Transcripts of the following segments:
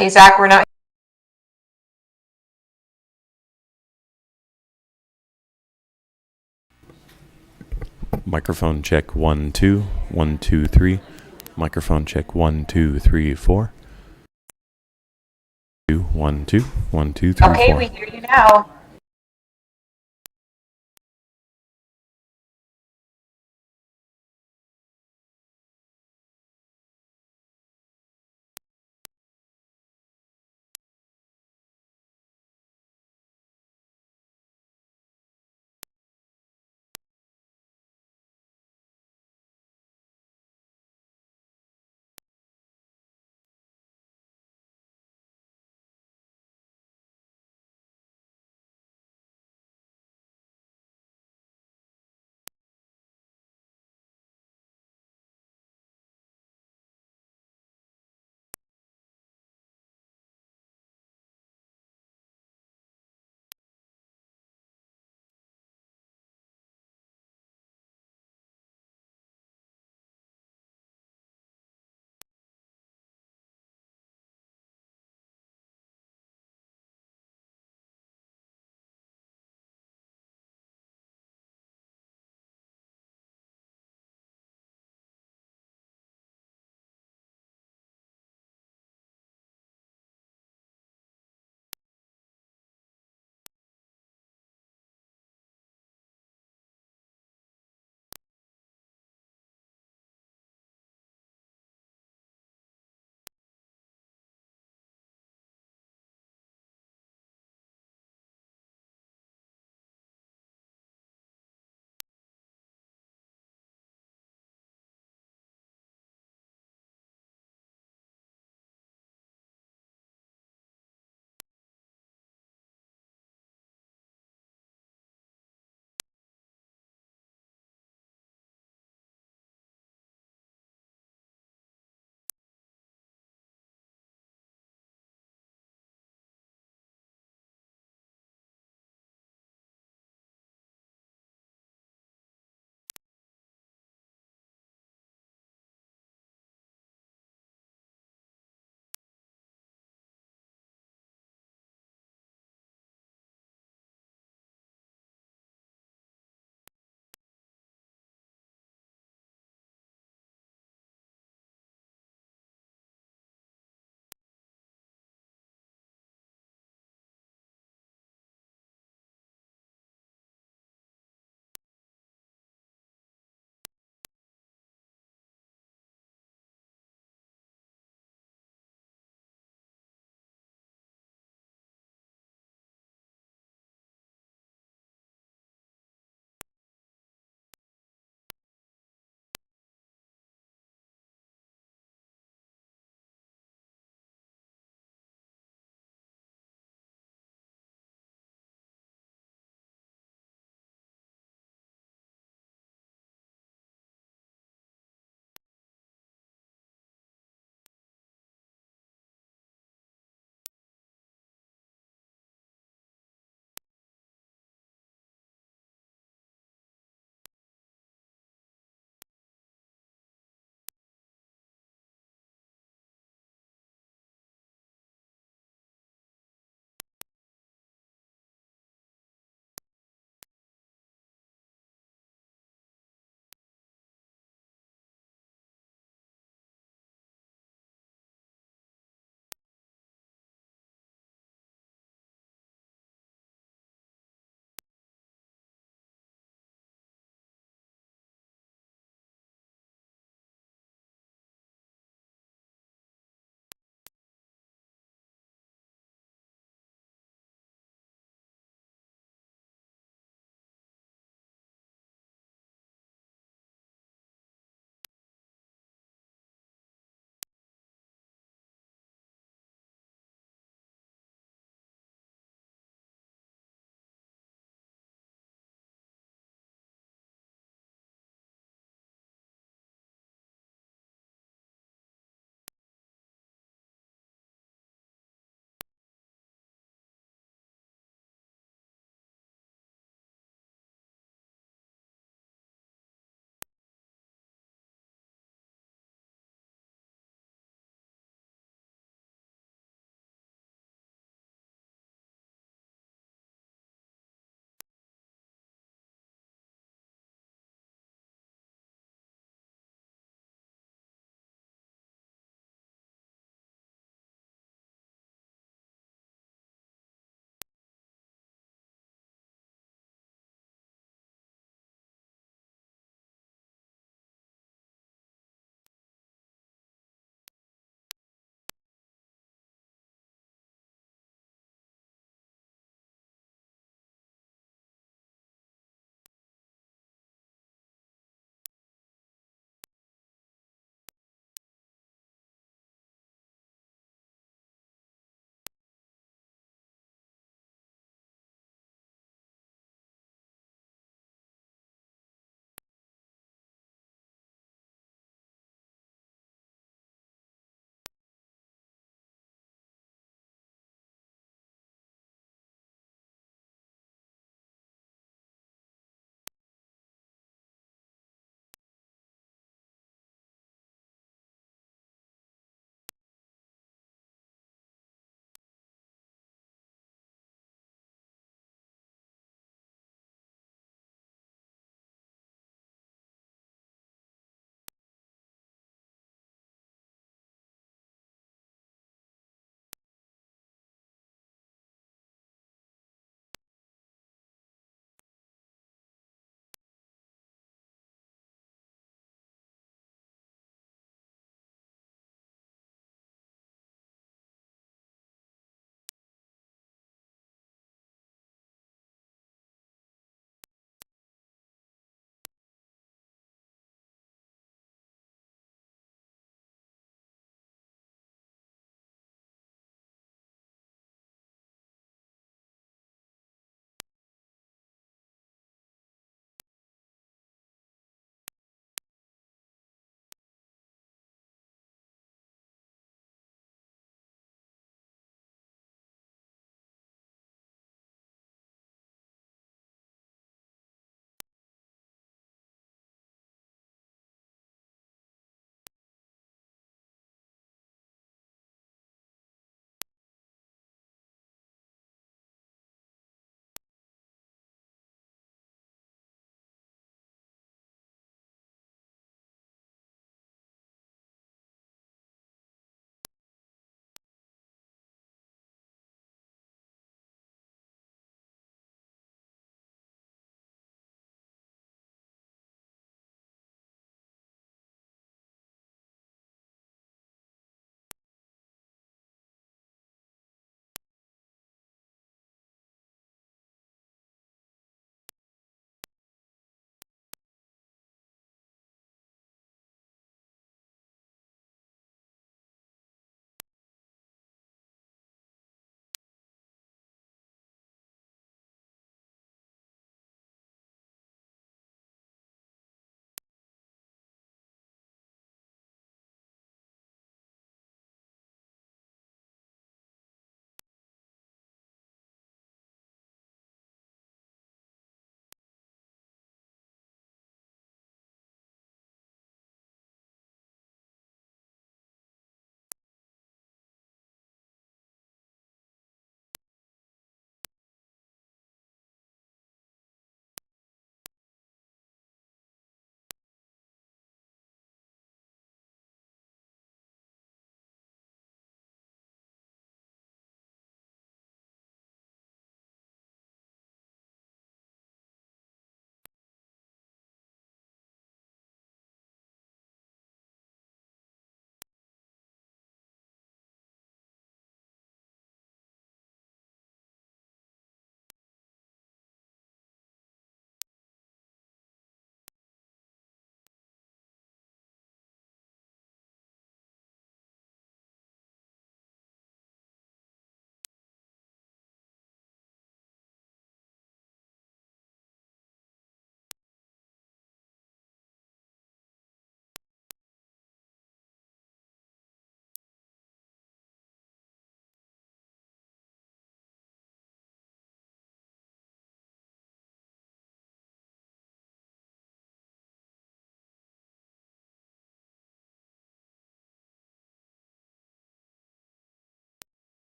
Hey, Zach, we're not. Microphone check 1 2 1 2 3. Microphone check 1 2 3 4. 2 1 2 1 2 3 Okay, 4. we hear you now.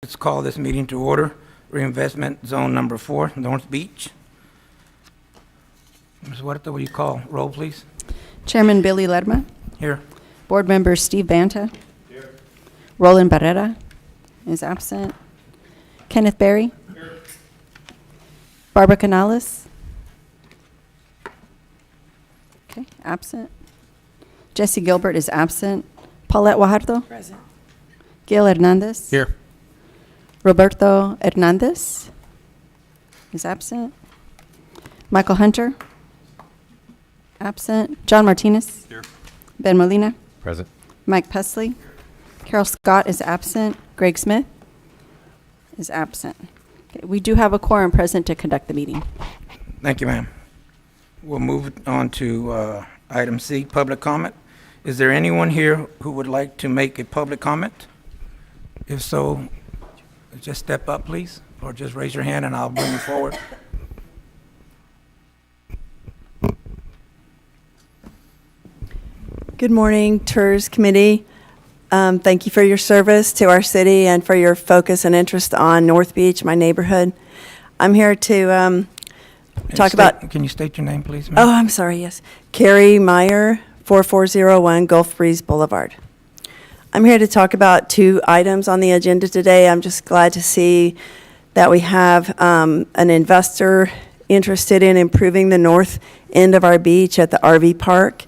Let's call this meeting to order. Reinvestment Zone Number 4, North Beach. Ms. Huerta, will you call roll, please? Chairman Billy Lerma. Here. Board Member Steve Banta. Here. Roland Barrera is absent. Kenneth Berry. Here. Barbara Canales. Okay, absent. Jesse Gilbert is absent. Paulette Guajardo. Present. Gil Hernandez. Here. Roberto Hernandez is absent. Michael Hunter. Absent. John Martinez. Here. Ben Molina. Present. Mike Pesley. Carol Scott is absent. Greg Smith is absent. Okay, we do have a quorum present to conduct the meeting. Thank you, ma'am. We'll move on to item C, public comment. Is there anyone here who would like to make a public comment? If so, just step up, please, or just raise your hand and I'll bring you forward. Good morning, TIRZ Committee. Thank you for your service to our city and for your focus and interest on North Beach, my neighborhood. I'm here to talk about... Can you state your name, please, ma'am? Oh, I'm sorry, yes. Carrie Meyer, 4401 Gulf Breeze Boulevard. I'm here to talk about two items on the agenda today. I'm just glad to see that we have an investor interested in improving the north end of our beach at the RV park.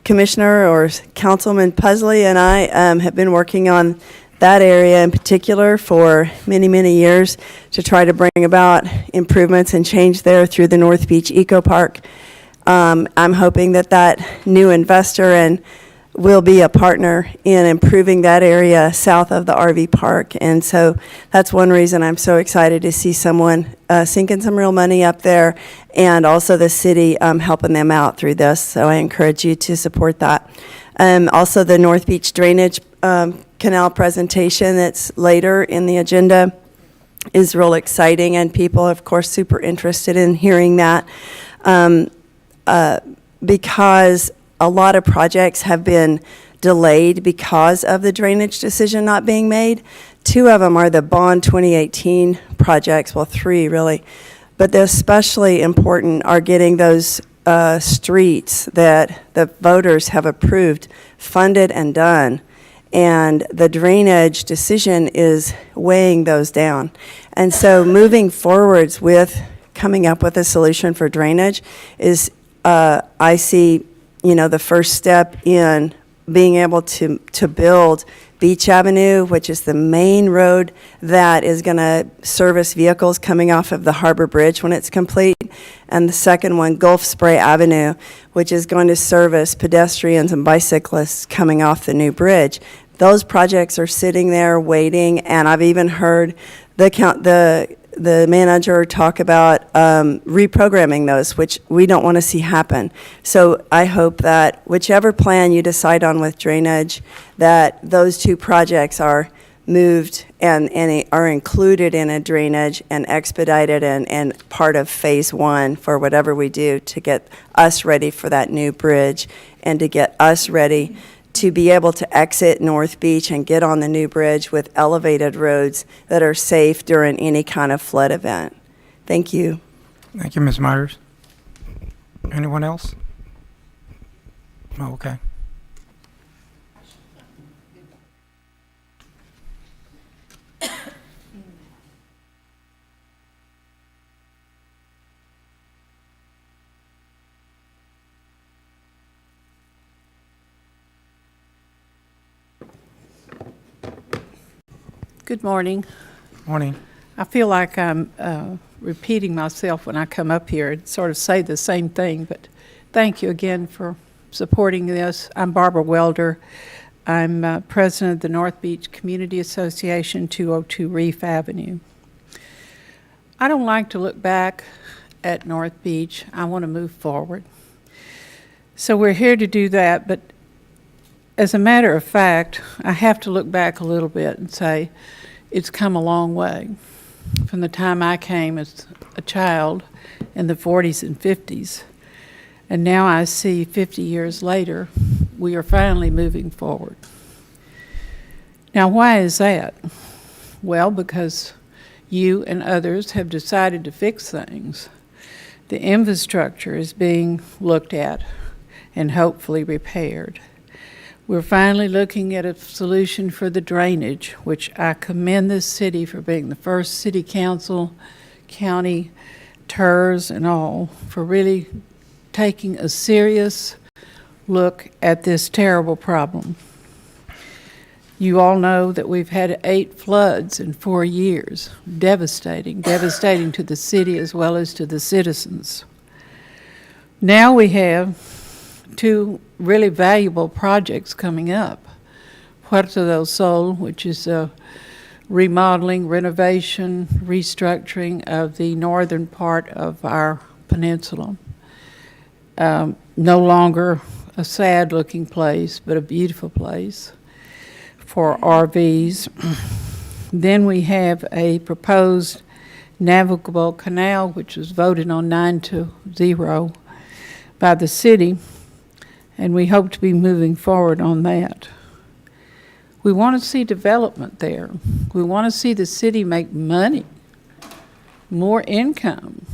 Commissioner or Councilman Pesley and I have been working on that area in particular for many, many years to try to bring about improvements and change there through the North Beach Eco Park. I'm hoping that that new investor will be a partner in improving that area south of the RV park. And so that's one reason I'm so excited to see someone sinking some real money up there, and also the city helping them out through this. So I encourage you to support that. Also the North Beach Drainage Canal presentation that's later in the agenda is real exciting, and people, of course, super interested in hearing that. Because a lot of projects have been delayed because of the drainage decision not being made. Two of them are the Bond 2018 projects, well, three really, but the especially important are getting those streets that the voters have approved, funded and done. And the drainage decision is weighing those down. And so moving forwards with coming up with a solution for drainage is I see, the first step in being able to build Beach Avenue, which is the main road that is going to service vehicles coming off of the Harbor Bridge when it's complete, and the second one, Gulf Spray Avenue, which is going to service pedestrians and bicyclists coming off the new bridge. Those projects are sitting there waiting, and I've even heard the manager talk about reprogramming those, which we don't want to see happen. So I hope that whichever plan you decide on with drainage, that those two projects are moved and are included in a drainage and expedited and part of phase one for whatever we do to get us ready for that new bridge and to get us ready to be able to exit North Beach and get on the new bridge with elevated roads that are safe during any kind of flood event. Thank you. Thank you, Ms. Myers. Anyone else? Oh, okay. Good morning. Morning. I feel like I'm repeating myself when I come up here and sort of say the same thing, but thank you again for supporting this. I'm Barbara Welder. I'm president of the North Beach Community Association, 202 Reef Avenue. I don't like to look back at North Beach. I want to move forward. So we're here to do that, but as a matter of fact, I have to look back a little bit and say it's come a long way from the time I came as a child in the 40s and 50s. And now I see 50 years later, we are finally moving forward. Now, why is that? Well, because you and others have decided to fix things. The infrastructure is being looked at and hopefully repaired. We're finally looking at a solution for the drainage, which I commend this city for being the first city council, county, TIRZ and all, for really taking a serious look at this terrible problem. You all know that we've had 8 floods in 4 years. Devastating to the city as well as to the citizens. Now we have 2 really valuable projects coming up. Puerto del Sol, which is a remodeling, renovation, restructuring of the northern part of our peninsula. No longer a sad-looking place, but a beautiful place for RVs. Then we have a proposed navigable canal, which was voted on 9-0 by the city, and we hope to be moving forward on that. We want to see development there. We want to see the city make money, more income,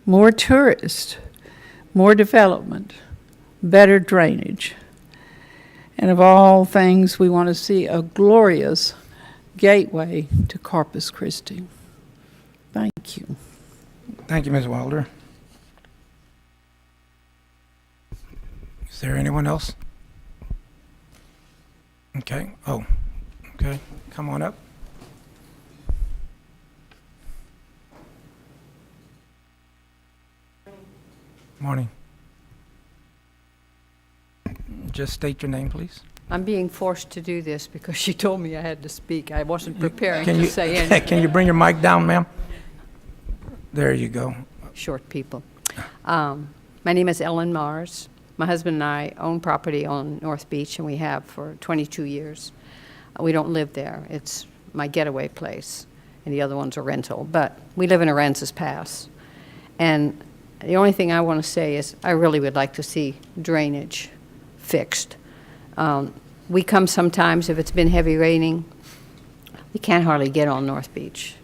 more tourists, more development, better drainage. And of all things, we want to see a glorious gateway to Corpus Christi. Thank you. Thank you, Ms. Wilder. Is there anyone else? Okay. Oh, okay. Come on up. Morning. Just state your name, please. I'm being forced to do this because she told me I had to speak. I wasn't preparing Can to you say anything. Can you bring your mic down, ma'am? There you go. Short people. My name is Ellen Mars. My husband and I own property on North Beach, and we have for 22 years. We don't live there. It's my getaway place, and the other one's a rental. But we live in Aransas Pass. And the only thing I want to say is I really would like to see drainage fixed. We come sometimes, if it's been heavy raining, we can't hardly get on North Beach.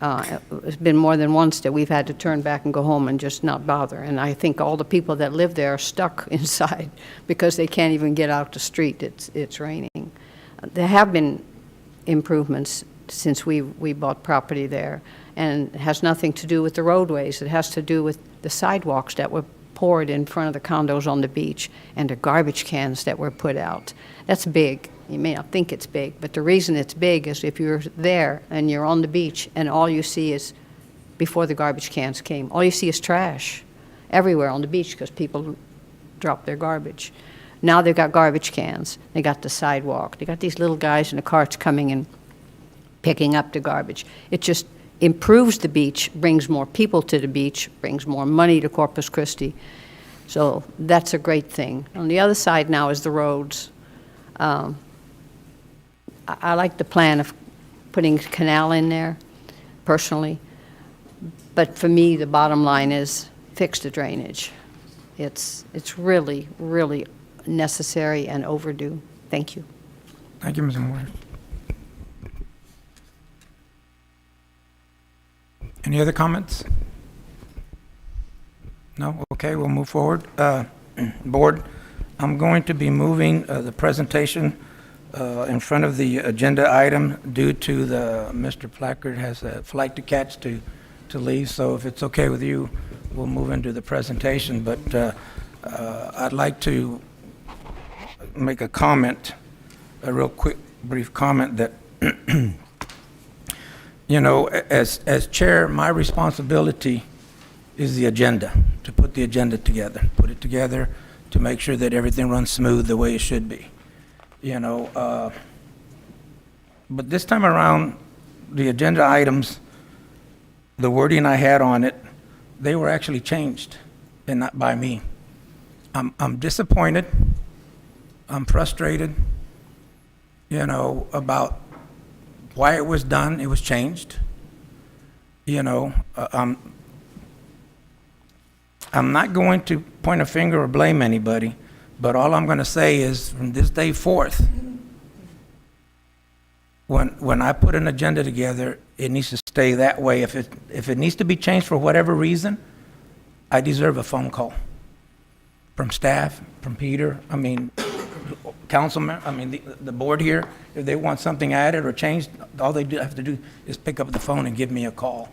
It's been more than once that we've had to turn back and go home and just not bother. And I think all the people that live there are stuck inside because they can't even get out the street. It's raining. There have been improvements since we bought property there, and it has nothing to do with the roadways. It has to do with the sidewalks that were poured in front of the condos on the beach and the garbage cans that were put out. That's big. You may not think it's big, but the reason it's big is if you're there and you're on the beach and all you see is, before the garbage cans came, all you see is trash everywhere on the beach because people drop their garbage. Now they've got garbage cans. They got the sidewalk. They got these little guys in the carts coming and picking up the garbage. It just improves the beach, brings more people to the beach, brings more money to Corpus Christi. So that's a great thing. On the other side now is the roads. I like the plan of putting a canal in there, personally. But for me, the bottom line is fix the drainage. It's really, really necessary and overdue. Thank you. Thank you, Ms. Moore. Any other comments? No? Okay, we'll move forward. Board, I'm going to be moving the presentation in front of the agenda item due to Mr. Plackard has a flight to catch to leave, so if it's okay with you, we'll move into the presentation. But I'd like to make a comment, a real quick, brief comment that you know, as chair, my responsibility is the agenda, to put the agenda together, put it together to make sure that everything runs smooth the way it should be. You know, but this time around, the agenda items, the wording I had on it, they were actually changed, and not by me. I'm disappointed. I'm frustrated, you know, about why it was done. It was changed. You know, I'm not going to point a finger or blame anybody, but all I'm going to say is from this day forth, when I put an agenda together, it needs to stay that way. If it needs to be changed for whatever reason, I deserve a phone call from staff, from Peter, I mean, councilman, I mean, the board here. If they want something added or changed, all they have to do is pick up the phone and give me a call.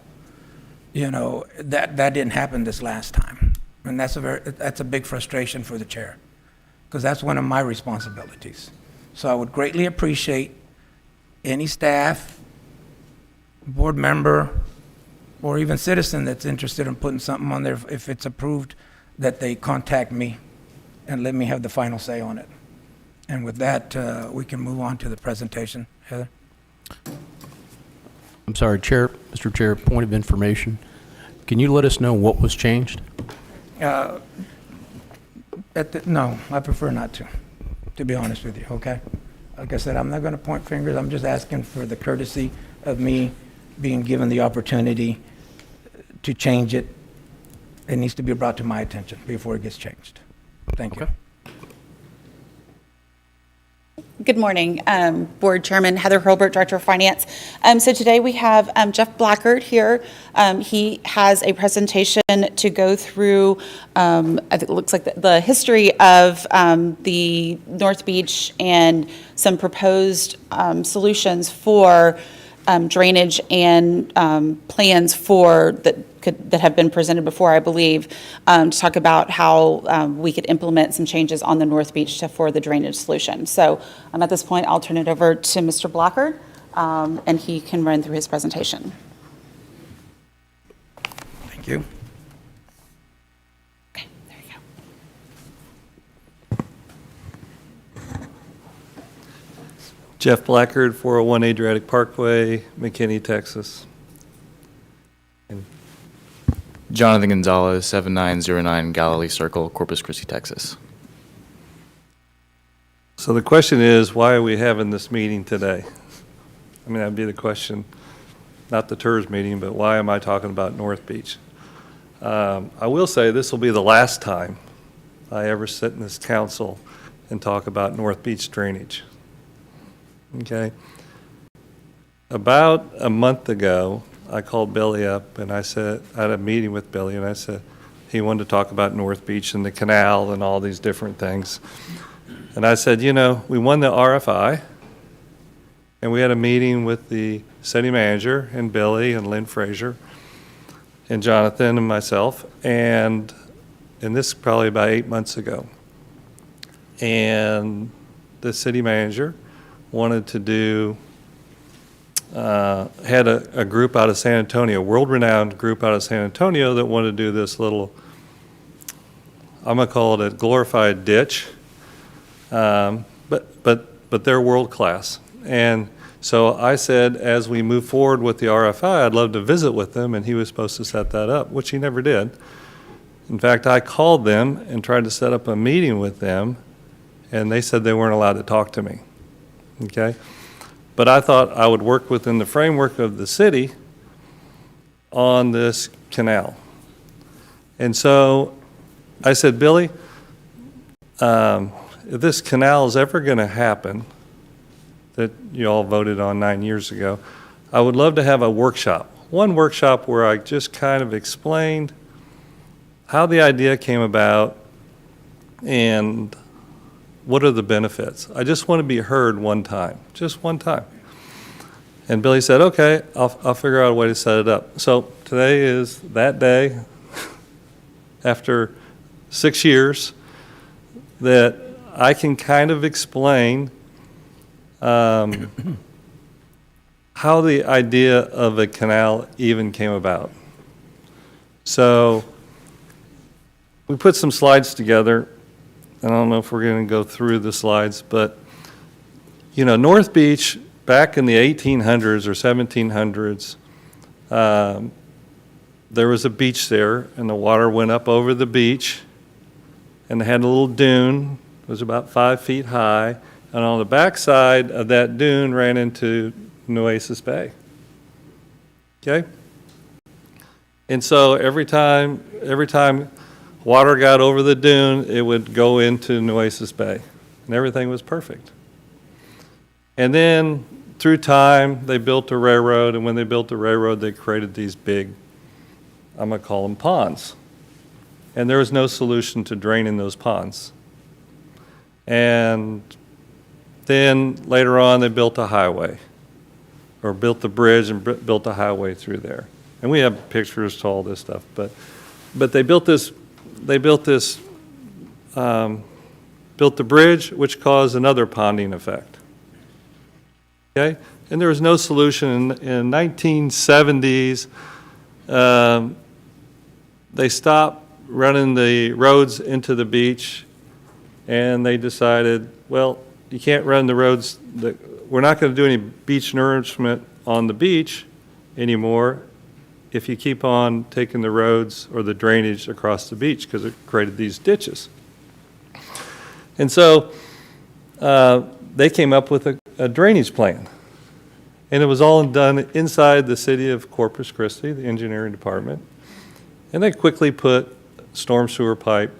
You know, that didn't happen this last time. And that's a big frustration for the chair, because that's one of my responsibilities. So I would greatly appreciate any staff, board member, or even citizen that's interested in putting something on there, if it's approved, that they contact me and let me have the final say on it. And with that, we can move on to the presentation. Heather? I'm sorry, Chair, Mr. Chair, point of information. Can you let us know what was changed? No, I prefer not to be honest with you, okay? Like I said, I'm not going to point fingers. I'm just asking for the courtesy of me being given the opportunity to change it. It needs to be brought to my attention before it gets changed. Thank you. Okay. Good morning, Board Chairman Heather Hurlbert, Director of Finance. So today we have Jeff Blackard here. He has a presentation to go through, I think it looks like the history of the North Beach and some proposed solutions for drainage and plans that have been presented before, I believe, to talk about how we could implement some changes on the North Beach for the drainage solution. So at this point, I'll turn it over to Mr. Blackard, and he can run through his presentation. Thank you. Okay, there you go. Jeff Blackard, 401 Adriatic Parkway, McKinney, Texas. Jonathan Gonzalez, 7909 Galilee Circle, Corpus Christi, Texas. So the question is, why are we having this meeting today? I mean, that'd be the question, not the TIRZ meeting, but why am I talking about North Beach? I will say this will be the last time I ever sit in this council and talk about North Beach drainage. Okay? About a month ago, I called Billy up and I said, I had a meeting with Billy and I said, he wanted to talk about North Beach and the canal and all these different things. And I said, you know, we won the RFI and we had a meeting with the city manager and Billy and Lynn Fraser and Jonathan and myself, and this is probably about 8 months ago. And the city manager wanted to do had a group out of San Antonio, world-renowned group out of San Antonio that wanted to do this little, I'm going to call it a glorified ditch, but they're world-class. And so I said, as we move forward with the RFI, I'd love to visit with them, and he was supposed to set that up, which he never did. In fact, I called them and tried to set up a meeting with them, and they said they weren't allowed to talk to me, okay? But I thought I would work within the framework of the city on this canal. And so I said, Billy, if this canal is ever going to happen, that you all voted on 9 years ago, I would love to have a workshop. One workshop where I just kind of explained how the idea came about and what are the benefits? I just want to be heard one time, just one time. And Billy said, okay, I'll figure out a way to set it up. So today is that day, after 6 years, that I can kind of explain how the idea of a canal even came about. So we put some slides together. I don't know if we're going to go through the slides, but, you know, North Beach, back in the 1800s or 1700s, there was a beach there, and the water went up over the beach, and they had a little dune. It was about 5 feet high, and on the backside of that dune ran into Nueces Bay. Okay? And so every time water got over the dune, it would go into Nueces Bay, and everything was perfect. And then through time, they built a railroad, and when they built the railroad, they created these big, I'm going to call them ponds. And there was no solution to draining those ponds. And then later on, they built a highway, or built the bridge and built a highway through there. And we have pictures to all this stuff, but they built this, built the bridge, which caused another ponding effect. Okay? And there was no solution. In 1970s, they stopped running the roads into the beach, and they decided, well, you can't run the roads, we're not going to do any beach nourishment on the beach anymore if you keep on taking the roads or the drainage across the beach, because it created these ditches. And so they came up with a drainage plan. And it was all done inside the city of Corpus Christi, the engineering department. And they quickly put storm sewer pipe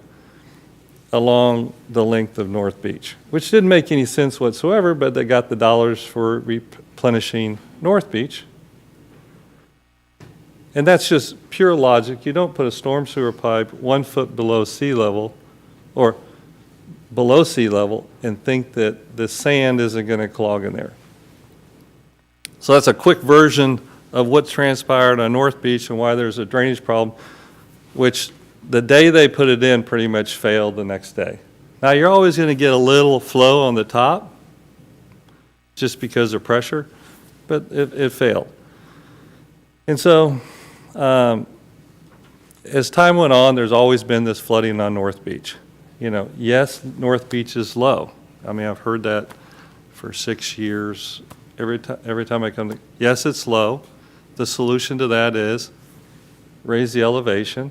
along the length of North Beach, which didn't make any sense whatsoever, but they got the dollars for replenishing North Beach. And that's just pure logic. You don't put a storm sewer pipe 1 foot below sea level, or below sea level, and think that the sand isn't going to clog in there. So that's a quick version of what transpired on North Beach and why there's a drainage problem, which the day they put it in pretty much failed the next day. Now, you're always going to get a little flow on the top just because of pressure, but it failed. And so as time went on, there's always been this flooding on North Beach. You know, yes, North Beach is low. I mean, I've heard that for 6 years. Every time I come to, yes, it's low. The solution to that is raise the elevation.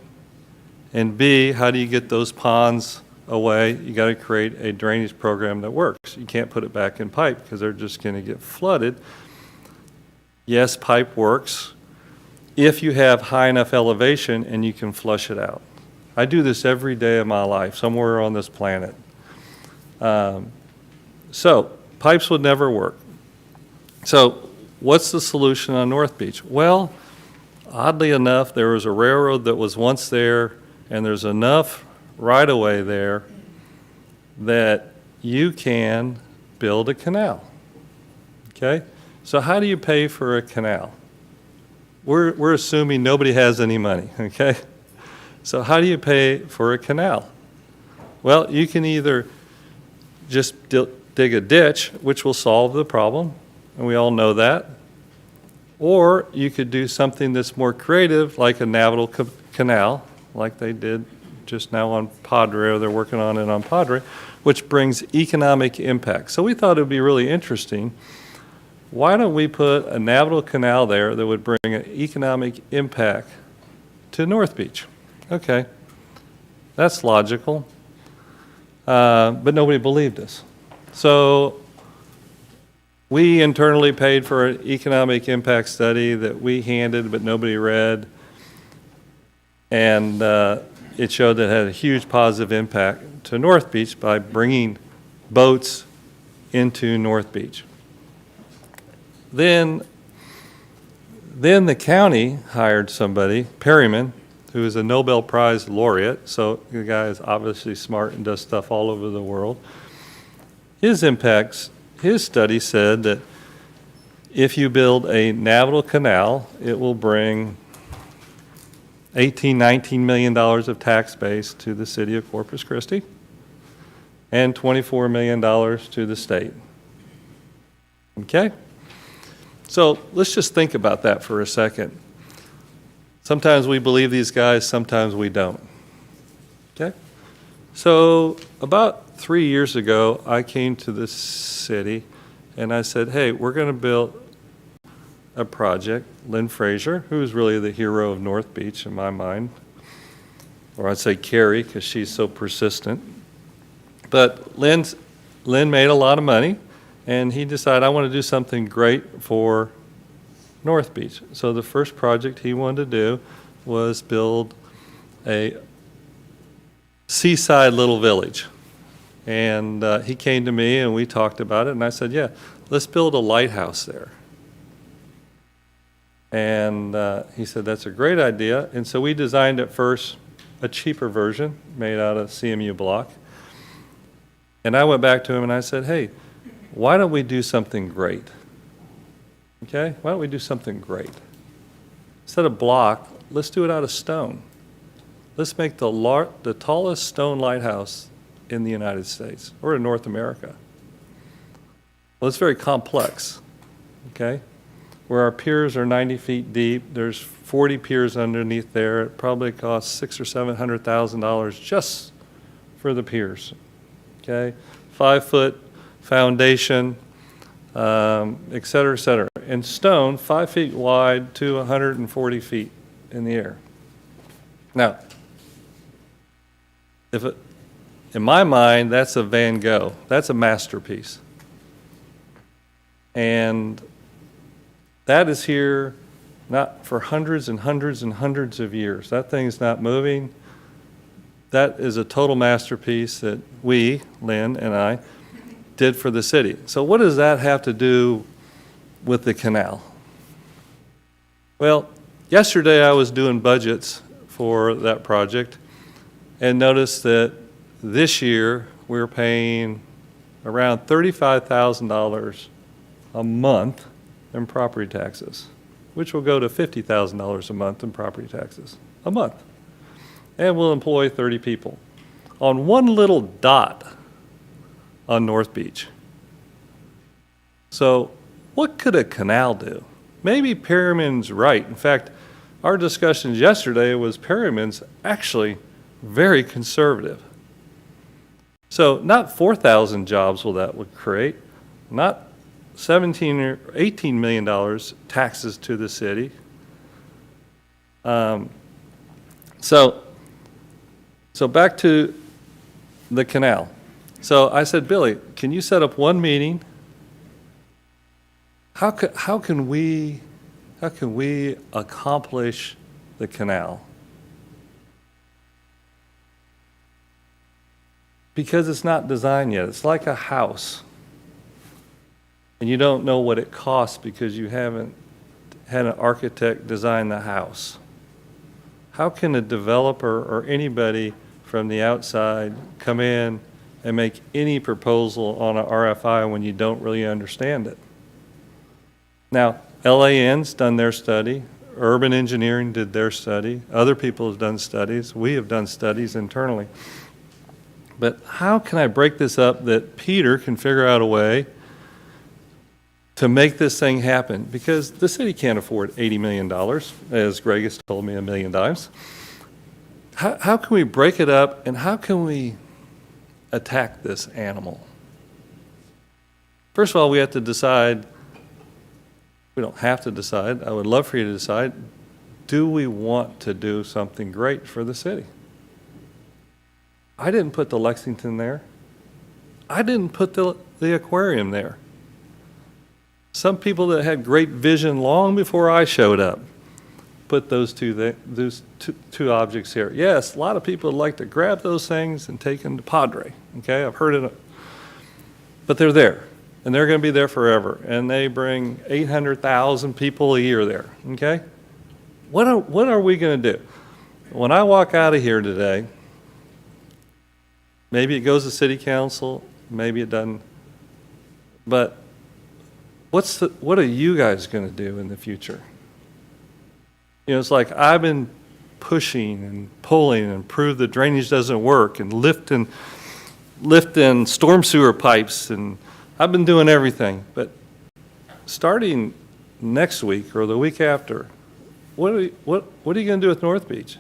And B, how do you get those ponds away? You got to create a drainage program that works. You can't put it back in pipe because they're just going to get flooded. Yes, pipe works if you have high enough elevation and you can flush it out. I do this every day of my life, somewhere on this planet. So pipes would never work. So what's the solution on North Beach? Well, oddly enough, there was a railroad that was once there, and there's enough right-of-way there that you can build a canal. Okay? So how do you pay for a canal? We're assuming nobody has any money, okay? So how do you pay for a canal? Well, you can either just dig a ditch, which will solve the problem, and we all know that, or you could do something that's more creative, like a navigable canal, like they did just now on Padre, or they're working on it on Padre, which brings economic impact. So we thought it would be really interesting. Why don't we put a navigable canal there that would bring an economic impact to North Beach? Okay, that's logical, but nobody believed us. So we internally paid for an economic impact study that we handed but nobody read, and it showed that it had a huge positive impact to North Beach by bringing boats into North Beach. Then the county hired somebody, Perryman, who is a Nobel Prize laureate, so the guy is obviously smart and does stuff all over the world. His study said that if you build a navigable canal, it will bring $19 million of tax base to the city of Corpus Christi and $24 million to the state. Okay? So let's just think about that for a second. Sometimes we believe these guys, sometimes we don't. Okay? So about 3 years ago, I came to this city and I said, hey, we're going to build a project. Lynn Fraser, who's really the hero of North Beach in my mind, or I'd say Carrie because she's so persistent. But Lynn made a lot of money, and he decided, I want to do something great for North Beach. So the first project he wanted to do was build a seaside little village. And he came to me and we talked about it, and I said, yeah, let's build a lighthouse there. And he said, that's a great idea. And so we designed at first a cheaper version made out of CMU block. And I went back to him and I said, hey, why don't we do something great? Okay, why don't we do something great? Instead of block, let's do it out of stone. Let's make the tallest stone lighthouse in the United States or in North America. Well, it's very complex, okay? Where our piers are 90 feet deep, there's 40 piers underneath there. It probably costs $600,000 or $700,000 just for the piers, okay? 5-foot foundation, et cetera, et cetera. And stone, 5 feet wide to 140 feet in the air. Now, in my mind, that's a Van Gogh. That's a masterpiece. And that is here not for hundreds and hundreds and hundreds of years. That thing's not moving. That is a total masterpiece that we, Lynn and I, did for the city. So what does that have to do with the canal? Well, yesterday I was doing budgets for that project and noticed that this year we're paying around $35,000 a month in property taxes, which will go to $50,000 a month in property taxes a month. And we'll employ 30 people on one little dot on North Beach. So what could a canal do? Maybe Perryman's right. In fact, our discussions yesterday was Perryman's actually very conservative. So not 4,000 jobs would create, not 17 or $18 million taxes to the city. So back to the canal. So I said, Billy, can you set up one meeting? How can we accomplish the canal? Because it's not designed yet. It's like a house. And you don't know what it costs because you haven't had an architect design the house. How can a developer or anybody from the outside come in and make any proposal on an RFI when you don't really understand it? Now, LAN's done their study. Urban Engineering did their study. Other people have done studies. We have done studies internally. But how can I break this up that Peter can figure out a way to make this thing happen? Because the city can't afford $80 million, as Greg has told me a million times. How can we break it up, and how can we attack this animal? First of all, we have to decide. We don't have to decide. I would love for you to decide, do we want to do something great for the city? I didn't put the Lexington there. I didn't put the aquarium there. Some people that had great vision long before I showed up put those two objects here. Yes, a lot of people would like to grab those things and take them to Padre. Okay, I've heard it. But they're there, and they're going to be there forever. And they bring 800,000 people a year there. Okay, what are we going to do? When I walk out of here today, maybe it goes to city council, maybe it doesn't. But what are you guys going to do in the future? You know, it's like I've been pushing and pulling and prove that drainage doesn't work and lifting storm sewer pipes, and I've been doing everything. But starting next week or the week after, what are you going to do with North Beach?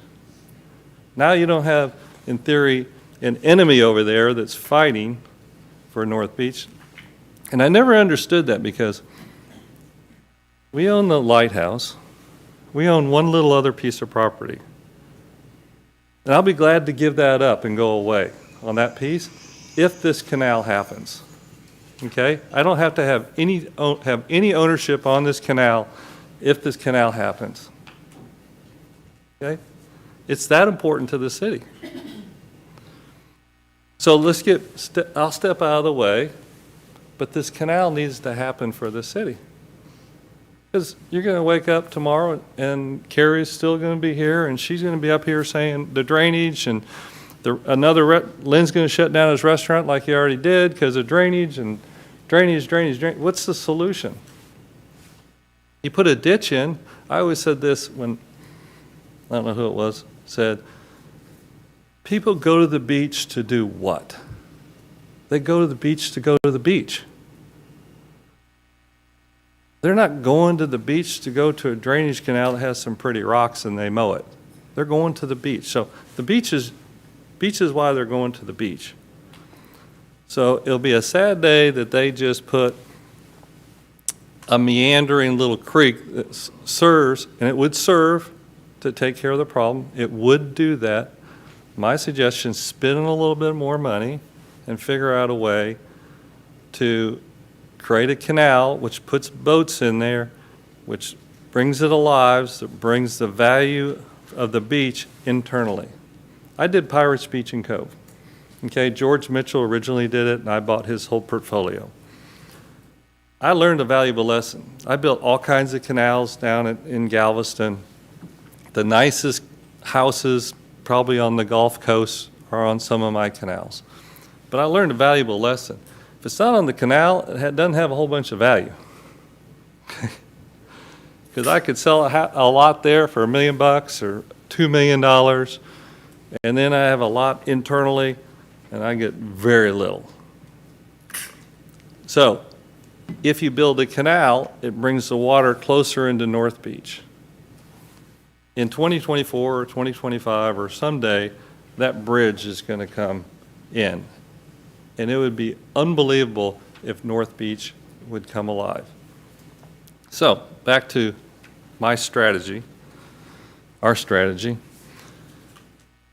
Now you don't have, in theory, an enemy over there that's fighting for North Beach. And I never understood that because we own the lighthouse. We own one little other piece of property. And I'll be glad to give that up and go away on that piece if this canal happens. Okay? I don't have to have any ownership on this canal if this canal happens. Okay? It's that important to the city. So I'll step out of the way. But this canal needs to happen for the city. Because you're going to wake up tomorrow and Carrie's still going to be here and she's going to be up here saying the drainage and Lynn's going to shut down his restaurant like he already did because of drainage and drainage. What's the solution? You put a ditch in. I always said this when, I don't know who it was, said, people go to the beach to do what? They go to the beach to go to the beach. They're not going to the beach to go to a drainage canal that has some pretty rocks and they mow it. They're going to the beach. So the beach is why they're going to the beach. So it'll be a sad day that they just put a meandering little creek that serves, and it would serve to take care of the problem. It would do that. My suggestion is spend a little bit more money and figure out a way to create a canal which puts boats in there, which brings it alive, that brings the value of the beach internally. I did Pirates Beach and Cove. Okay, George Mitchell originally did it, and I bought his whole portfolio. I learned a valuable lesson. I built all kinds of canals down in Galveston. The nicest houses probably on the Gulf Coast are on some of my canals. But I learned a valuable lesson. If it's not on the canal, it doesn't have a whole bunch of value. Because I could sell a lot there for $1 million or $2 million, and then I have a lot internally, and I get very little. So, if you build a canal, it brings the water closer into North Beach. In 2024 or 2025 or someday, that bridge is going to come in. And it would be unbelievable if North Beach would come alive. So, back to my strategy, our strategy.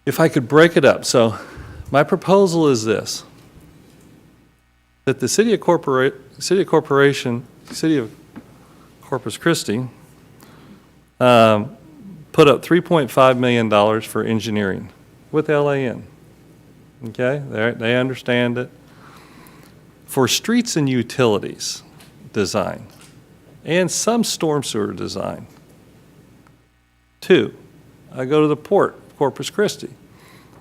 If I could break it up. So, my proposal is this, that the City of Corpus Christi put up $3.5 million for engineering with LAN. Okay, they understand it. For streets and utilities design and some storm sewer design. 2, I go to the Port of Corpus Christi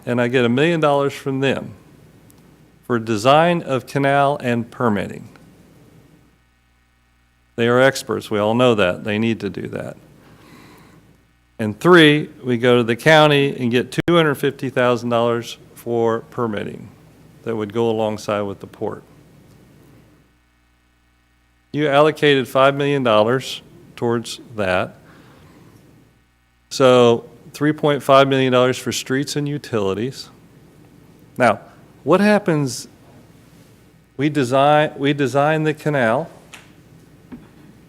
and I get $1 million from them for design of canal and permitting. They are experts, we all know that, they need to do that. And 3, we go to the county and get $250,000 for permitting that would go alongside with the port. You allocated $5 million towards that. So $3.5 million for streets and utilities. Now, what happens, we design the canal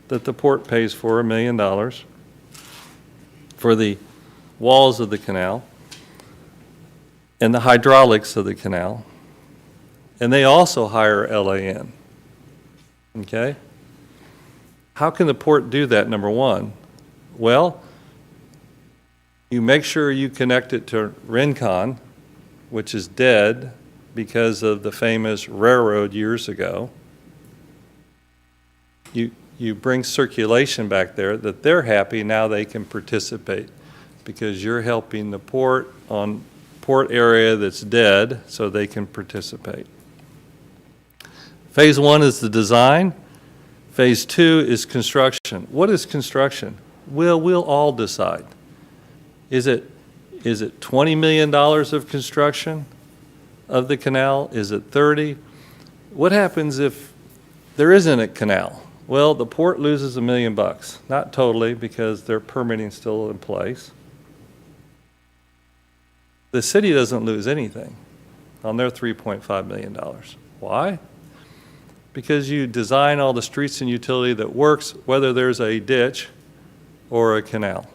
that the port pays for $1 million for the walls of the canal and the hydraulics of the canal, and they also hire LAN. Okay? How can the port do that, number one? Well, you make sure you connect it to Rincon, which is dead because of the famous railroad years ago. You bring circulation back there that they're happy now they can participate because you're helping the port on port area that's dead so they can participate. Phase 1 is the design. Phase 2 is construction. What is construction? We'll all decide. Is it $20 million of construction of the canal? Is it 30? What happens if there isn't a canal? Well, the port loses $1 million. Not totally, because their permitting's still in place. The city doesn't lose anything on their $3.5 million. Why? Because you design all the streets and utility that works, whether there's a ditch or a canal.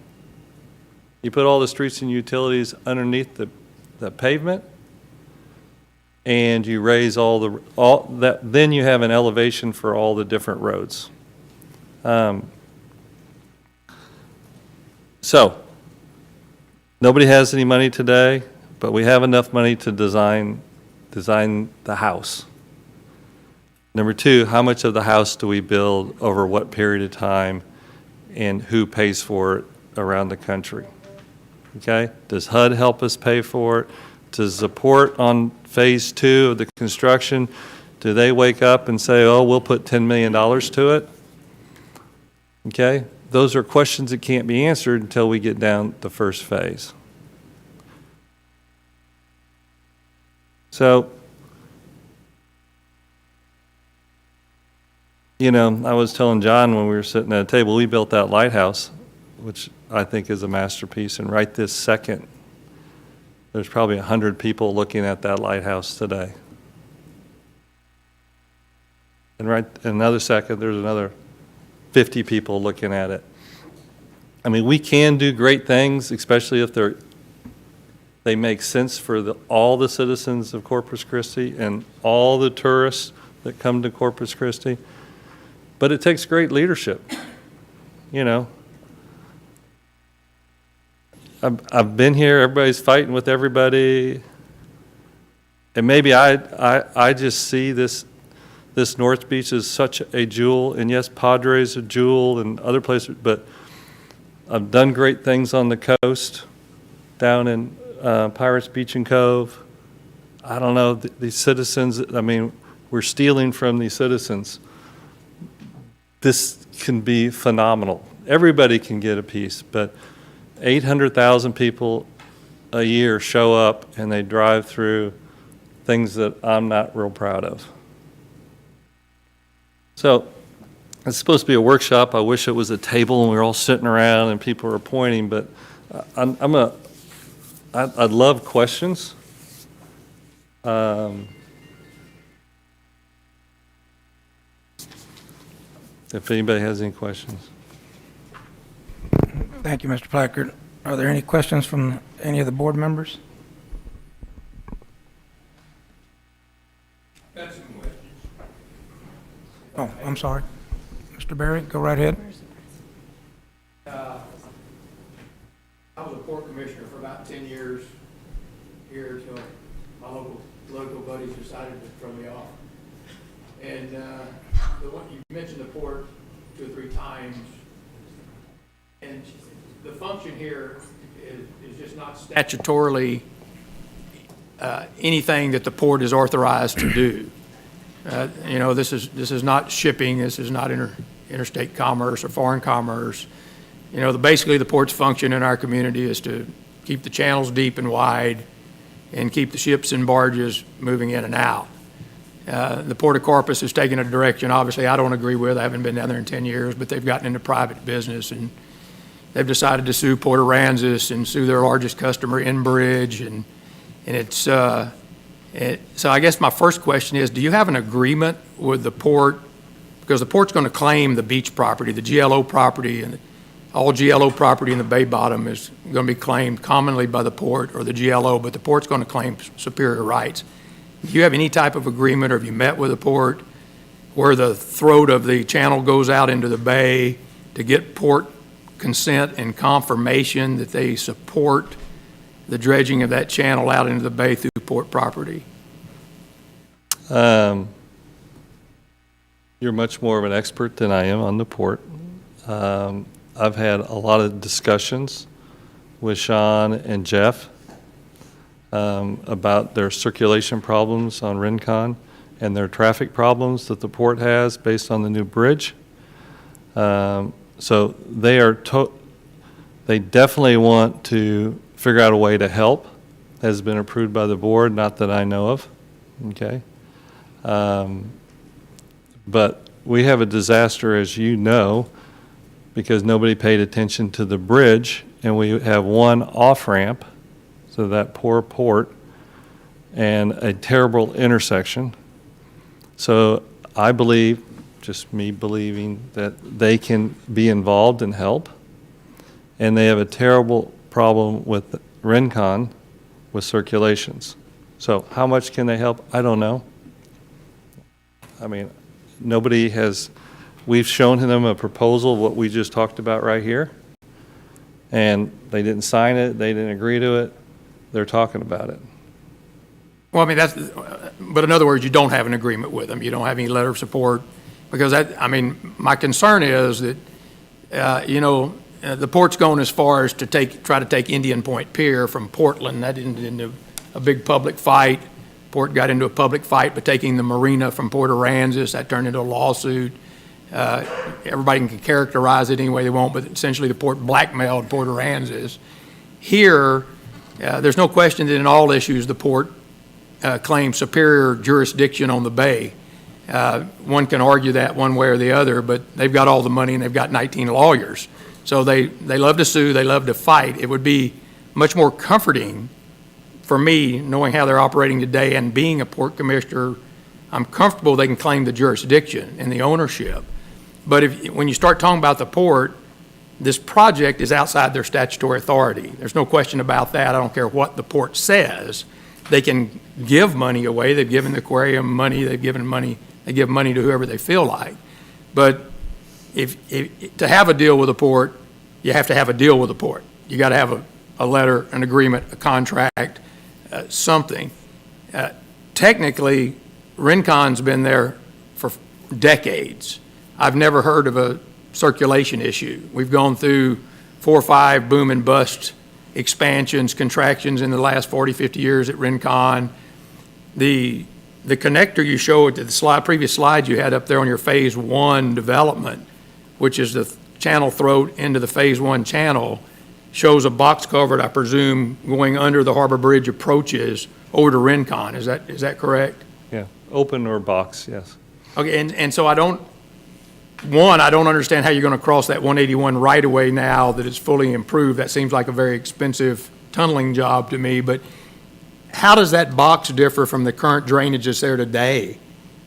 You put all the streets and utilities underneath the pavement, and you raise all that. Then you have an elevation for all the different roads. So nobody has any money today, but we have enough money to design the house. Number two, how much of the house do we build over what period of time, and who pays for it around the country? Okay? Does HUD help us pay for it? Does the port on phase 2 of the construction, do they wake up and say, oh, we'll put $10 million to it? Okay? Those are questions that can't be answered until we get down the first phase. So, you know, I was telling John when we were sitting at a table, we built that lighthouse, which I think is a masterpiece, and right this second, there's probably 100 people looking at that lighthouse today. And right in another second, there's another 50 people looking at it. I mean, we can do great things, especially if they make sense for all the citizens of Corpus Christi and all the tourists that come to Corpus Christi. But it takes great leadership, you know. I've been here, everybody's fighting with everybody. And maybe I just see this North Beach as such a jewel, and yes, Padre's a jewel and other places, but I've done great things on the coast, down in Pirates Beach and Cove. I don't know, these citizens, I mean, we're stealing from these citizens. This can be phenomenal. Everybody can get a piece, but 800,000 people a year show up and they drive through things that I'm not real proud of. So it's supposed to be a workshop. I wish it was a table and we were all sitting around and people were pointing, but I'd love questions. If anybody has any questions. Thank you, Mr. Plackard. Are there any questions from any of the board members? Oh, I'm sorry. Mr. Berry, go right ahead. I was a port commissioner for about 10 years here until my local buddies decided to throw me off. And you mentioned the port 2 or 3 times, and the function here is just not statutorily anything that the port is authorized to do. You know, this is not shipping. This is not interstate commerce or foreign commerce. You know, basically the port's function in our community is to keep the channels deep and wide and keep the ships and barges moving in and out. The Port of Corpus has taken a direction, obviously, I don't agree with. I haven't been down there in 10 years, but they've gotten into private business, and they've decided to sue Port Aransas and sue their largest customer, Enbridge, and it's so I guess my first question is, do you have an agreement with the port? Because the port's going to claim the beach property, the GLO property, and all GLO property in the bay bottom is going to be claimed commonly by the port or the GLO, but the port's going to claim superior rights. Do you have any type of agreement, or have you met with the port where the throat of the channel goes out into the bay to get port consent and confirmation that they support the dredging of that channel out into the bay through port property? You're much more of an expert than I am on the port. I've had a lot of discussions with Sean and Jeff about their circulation problems on Rincon and their traffic problems that the port has based on the new bridge. So they definitely want to figure out a way to help. Has been approved by the board, not that I know of. Okay. But we have a disaster, as you know, because nobody paid attention to the bridge, and we have one off-ramp, so that poor port, and a terrible intersection. So I believe, just me believing, that they can be involved and help. And they have a terrible problem with Rincon with circulations. So how much can they help? I don't know. I mean, we've shown them a proposal, what we just talked about right here, and they didn't sign it, they didn't agree to it, they're talking about it. Well, I mean, but in other words, you don't have an agreement with them. You don't have any letter of support, because my concern is that, the port's going as far as to try to take Indian Point Pier from Portland. That ended into a big public fight. Port got into a public fight by taking the marina from Port Aransas. That turned into a lawsuit. Everybody can characterize it any way they want, but essentially the port blackmailed Port Aransas. Here, there's no question that in all issues the port claims superior jurisdiction on the bay. One can argue that one way or the other, but they've got all the money and they've got 19 lawyers. So they love to sue, they love to fight. It would be much more comforting for me, knowing how they're operating today and being a port commissioner, I'm comfortable they can claim the jurisdiction and the ownership. But when you start talking about the port, this project is outside their statutory authority. There's no question about that. I don't care what the port says. They can give money away. They've given the aquarium money. They give money to whoever they feel like. But if to have a deal with a port, you have to have a deal with a port. You got to have a letter, an agreement, a contract, something. Technically, Rincon's been there for decades. I've never heard of a circulation issue. We've gone through 4 or 5 boom and bust expansions, contractions in the last 40, 50 years at Rincon. The connector you showed at the previous slide you had up there on your phase 1 development, which is the channel throat into the phase 1 channel, shows a box culvert, I presume, going under the Harbor Bridge approaches over to Rincon. Is that correct? Yeah, open or box, yes. Okay, and so I don't understand how you're going to cross that 181 right away now that it's fully improved. That seems like a very expensive tunneling job to me, but how does that box differ from the current drainage that's there today?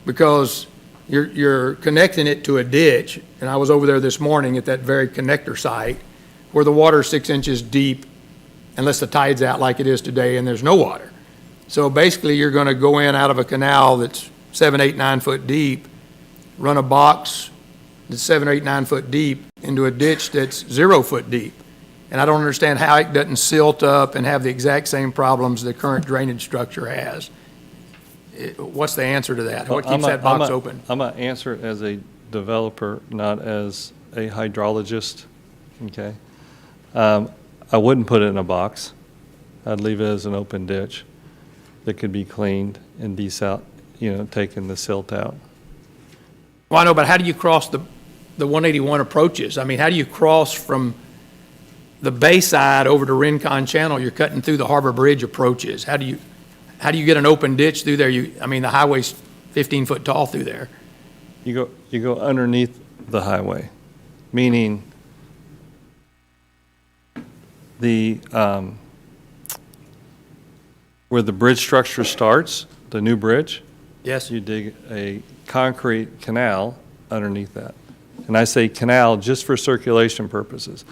Because you're connecting it to a ditch, and I was over there this morning at that very connector site where the water's 6 inches deep unless the tide's out like it is today and there's no water. So basically you're going to go in out of a canal that's 7, 8, 9 foot deep, run a box that's 7 or 8, 9 foot deep into a ditch that's 0 foot deep. And I don't understand how it doesn't silt up and have the exact same problems the current drainage structure has. What's the answer to that? What keeps that box open? I'm going to answer it as a developer, not as a hydrologist, okay? I wouldn't put it in a box. I'd leave it as an open ditch that could be cleaned and taking the silt out. Well, I know, but how do you cross the 181 approaches? I mean, how do you cross from the bayside over to Rincon Channel? You're cutting through the Harbor Bridge approaches. How do you get an open ditch through there? The highway's 15 foot tall through there. You go underneath the highway, meaning where the bridge structure starts, the new bridge. Yes. You dig a concrete canal underneath that. And I say canal just for circulation purposes.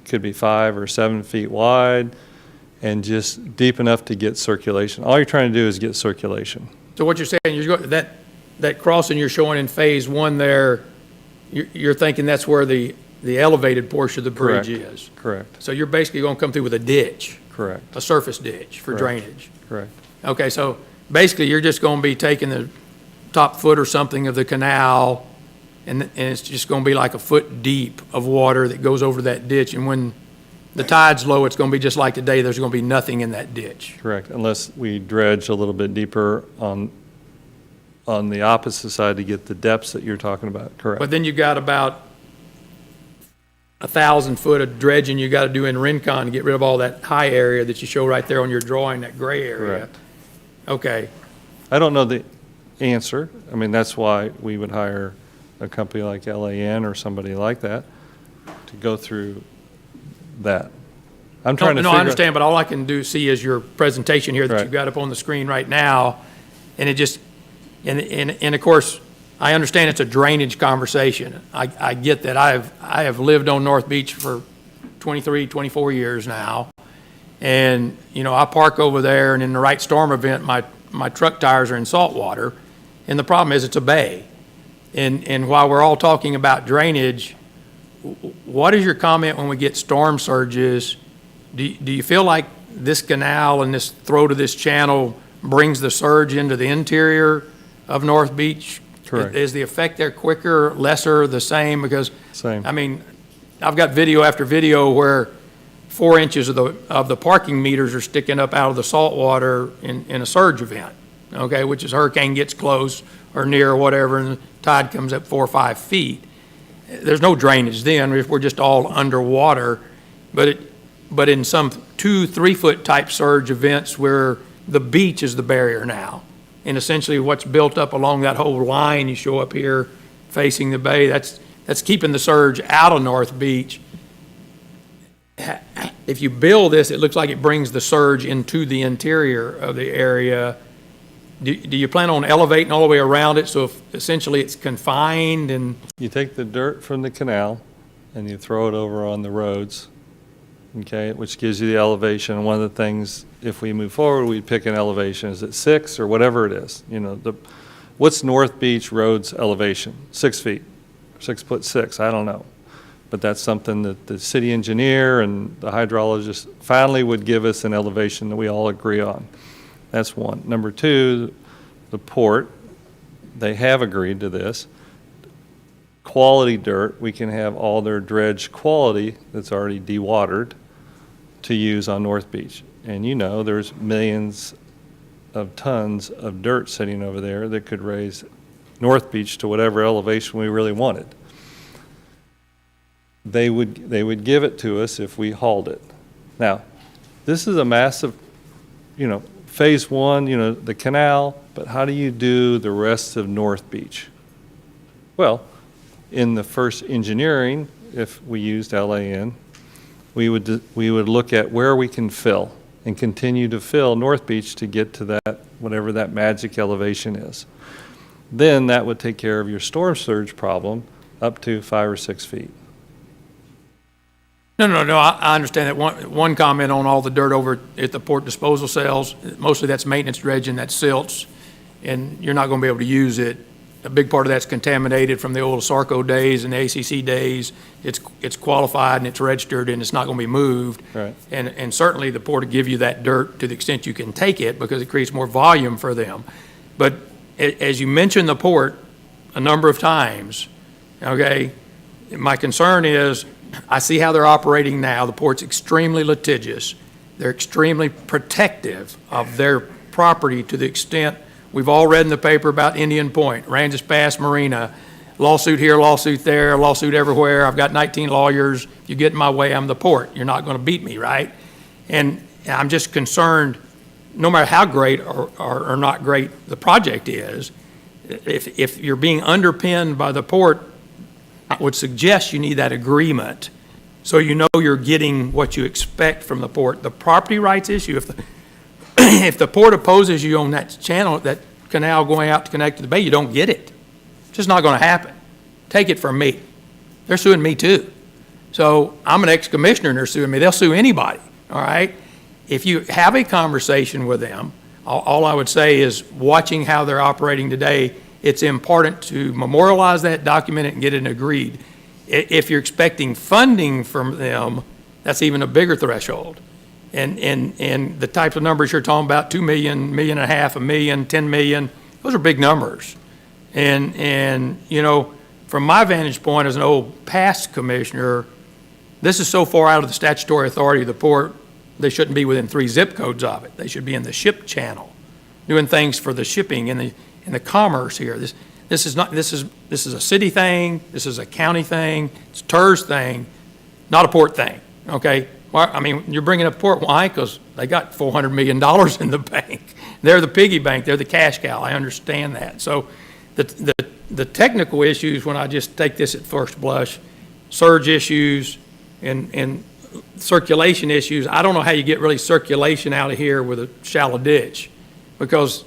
It could be 5 or 7 feet wide and just deep enough to get circulation. All you're trying to do is get circulation. So what you're saying, that crossing you're showing in phase 1 there, you're thinking that's where the elevated portion of the bridge is? Correct. So you're basically going to come through with a ditch? Correct. A surface ditch for drainage? Correct. Okay, so basically you're just going to be taking the top foot or something of the canal, and it's just going to be like a foot deep of water that goes over that ditch, and when the tide's low, it's going to be just like today. There's going to be nothing in that ditch. Correct, unless we dredge a little bit deeper on the opposite side to get the depths that you're talking about. Correct. But then you got about 1,000 foot of dredging you got to do in Rincon to get rid of all that high area that you show right there on your drawing, that gray area. Correct. Okay. I don't know the answer. I mean, that's why we would hire a company like LAN or somebody like that to go through that. I'm trying to No, figure I understand, but all I can see is your presentation here that Right. you've got up on the screen right now, and it just, and of course, I understand it's a drainage conversation. I get that. I have lived on North Beach for 23, 24 years now, and I park over there, and in the right storm event, my truck tires are in salt water, and the problem is it's a bay. And while we're all talking about drainage, what is your comment when we get storm surges? Do you feel like this canal and this throat of this channel brings the surge into the interior of North Beach? Correct. Is the effect there quicker, lesser, the same? Because, Same. I mean, I've got video after video where 4 inches of the parking meters are sticking up out of the salt water in a surge event, okay, which is hurricane gets close or near or whatever, and the tide comes up 4 or 5 feet. There's no drainage then, if we're just all underwater, but in some 2-3 foot type surge events where the beach is the barrier now, and essentially what's built up along that whole line you show up here facing the bay, that's keeping the surge out of North Beach. If you build this, it looks like it brings the surge into the interior of the area. Do you plan on elevating all the way around it, so if essentially it's confined and? You take the dirt from the canal and you throw it over on the roads, okay, which gives you the elevation. And one of the things, if we move forward, we pick an elevation. Is it 6 or whatever it is? You know, what's North Beach Road's elevation? 6 feet, 6'6", I don't know. But that's something that the city engineer and the hydrologist finally would give us an elevation that we all agree on. That's one. Number two, the port, they have agreed to this. Quality dirt, we can have all their dredge quality that's already dewatered to use on North Beach. And you know, there's millions of tons of dirt sitting over there that could raise North Beach to whatever elevation we really wanted. They would give it to us if we hauled it. Now, this is a massive, you know, phase one, you know, the canal, but how do you do the rest of North Beach? Well, in the first engineering, if we used LAN, we would look at where we can fill and continue to fill North Beach to get to that, whatever that magic elevation is. Then that would take care of your storm surge problem up to 5 or 6 feet. No, I understand that. One comment on all the dirt over at the port disposal cells, mostly that's maintenance dredging, that's silts, and you're not going to be able to use it. A big part of that's contaminated from the old Sarco days and the ACC days. It's qualified and it's registered and it's not going to be moved. Right. And certainly the port will give you that dirt to the extent you can take it because it creates more volume for them. But as you mentioned the port a number of times, okay, my concern is I see how they're operating now. The port's extremely litigious. They're extremely protective of their property to the extent we've all read in the paper about Indian Point, Ranges Pass Marina, lawsuit here, lawsuit there, lawsuit everywhere. I've got 19 lawyers. If you get in my way, I'm the port. You're not going to beat me, right? And I'm just concerned, no matter how great or not great the project is, if you're being underpinned by the port, I would suggest you need that agreement so you know you're getting what you expect from the port. The property rights issue, if the port opposes you on that channel, that canal going out to connect to the bay, you don't get it. It's just not going to happen. Take it from me. They're suing me too. So I'm an ex-commissioner and they're suing me. They'll sue anybody, all right? If you have a conversation with them, all I would say is watching how they're operating today, it's important to memorialize that, document it, and get it agreed. If you're expecting funding from them, that's even a bigger threshold. And the types of numbers you're talking about, 2 million, $1.5 million, $1 million, 10 million, those are big numbers. And you know, from my vantage point as an old past commissioner, this is so far out of the statutory authority of the port, they shouldn't be within 3 zip codes of it. They should be in the ship channel, doing things for the shipping and the commerce here. This is a city thing. This is a county thing. It's a TIRZ thing, not a port thing. Okay. Well, I mean, you're bringing up port. Why? Because they got $400 million in the bank. They're the piggy bank. They're the cash cow. I understand that. So the technical issues, when I just take this at first blush, surge issues and circulation issues, I don't know how you get really circulation out of here with a shallow ditch, because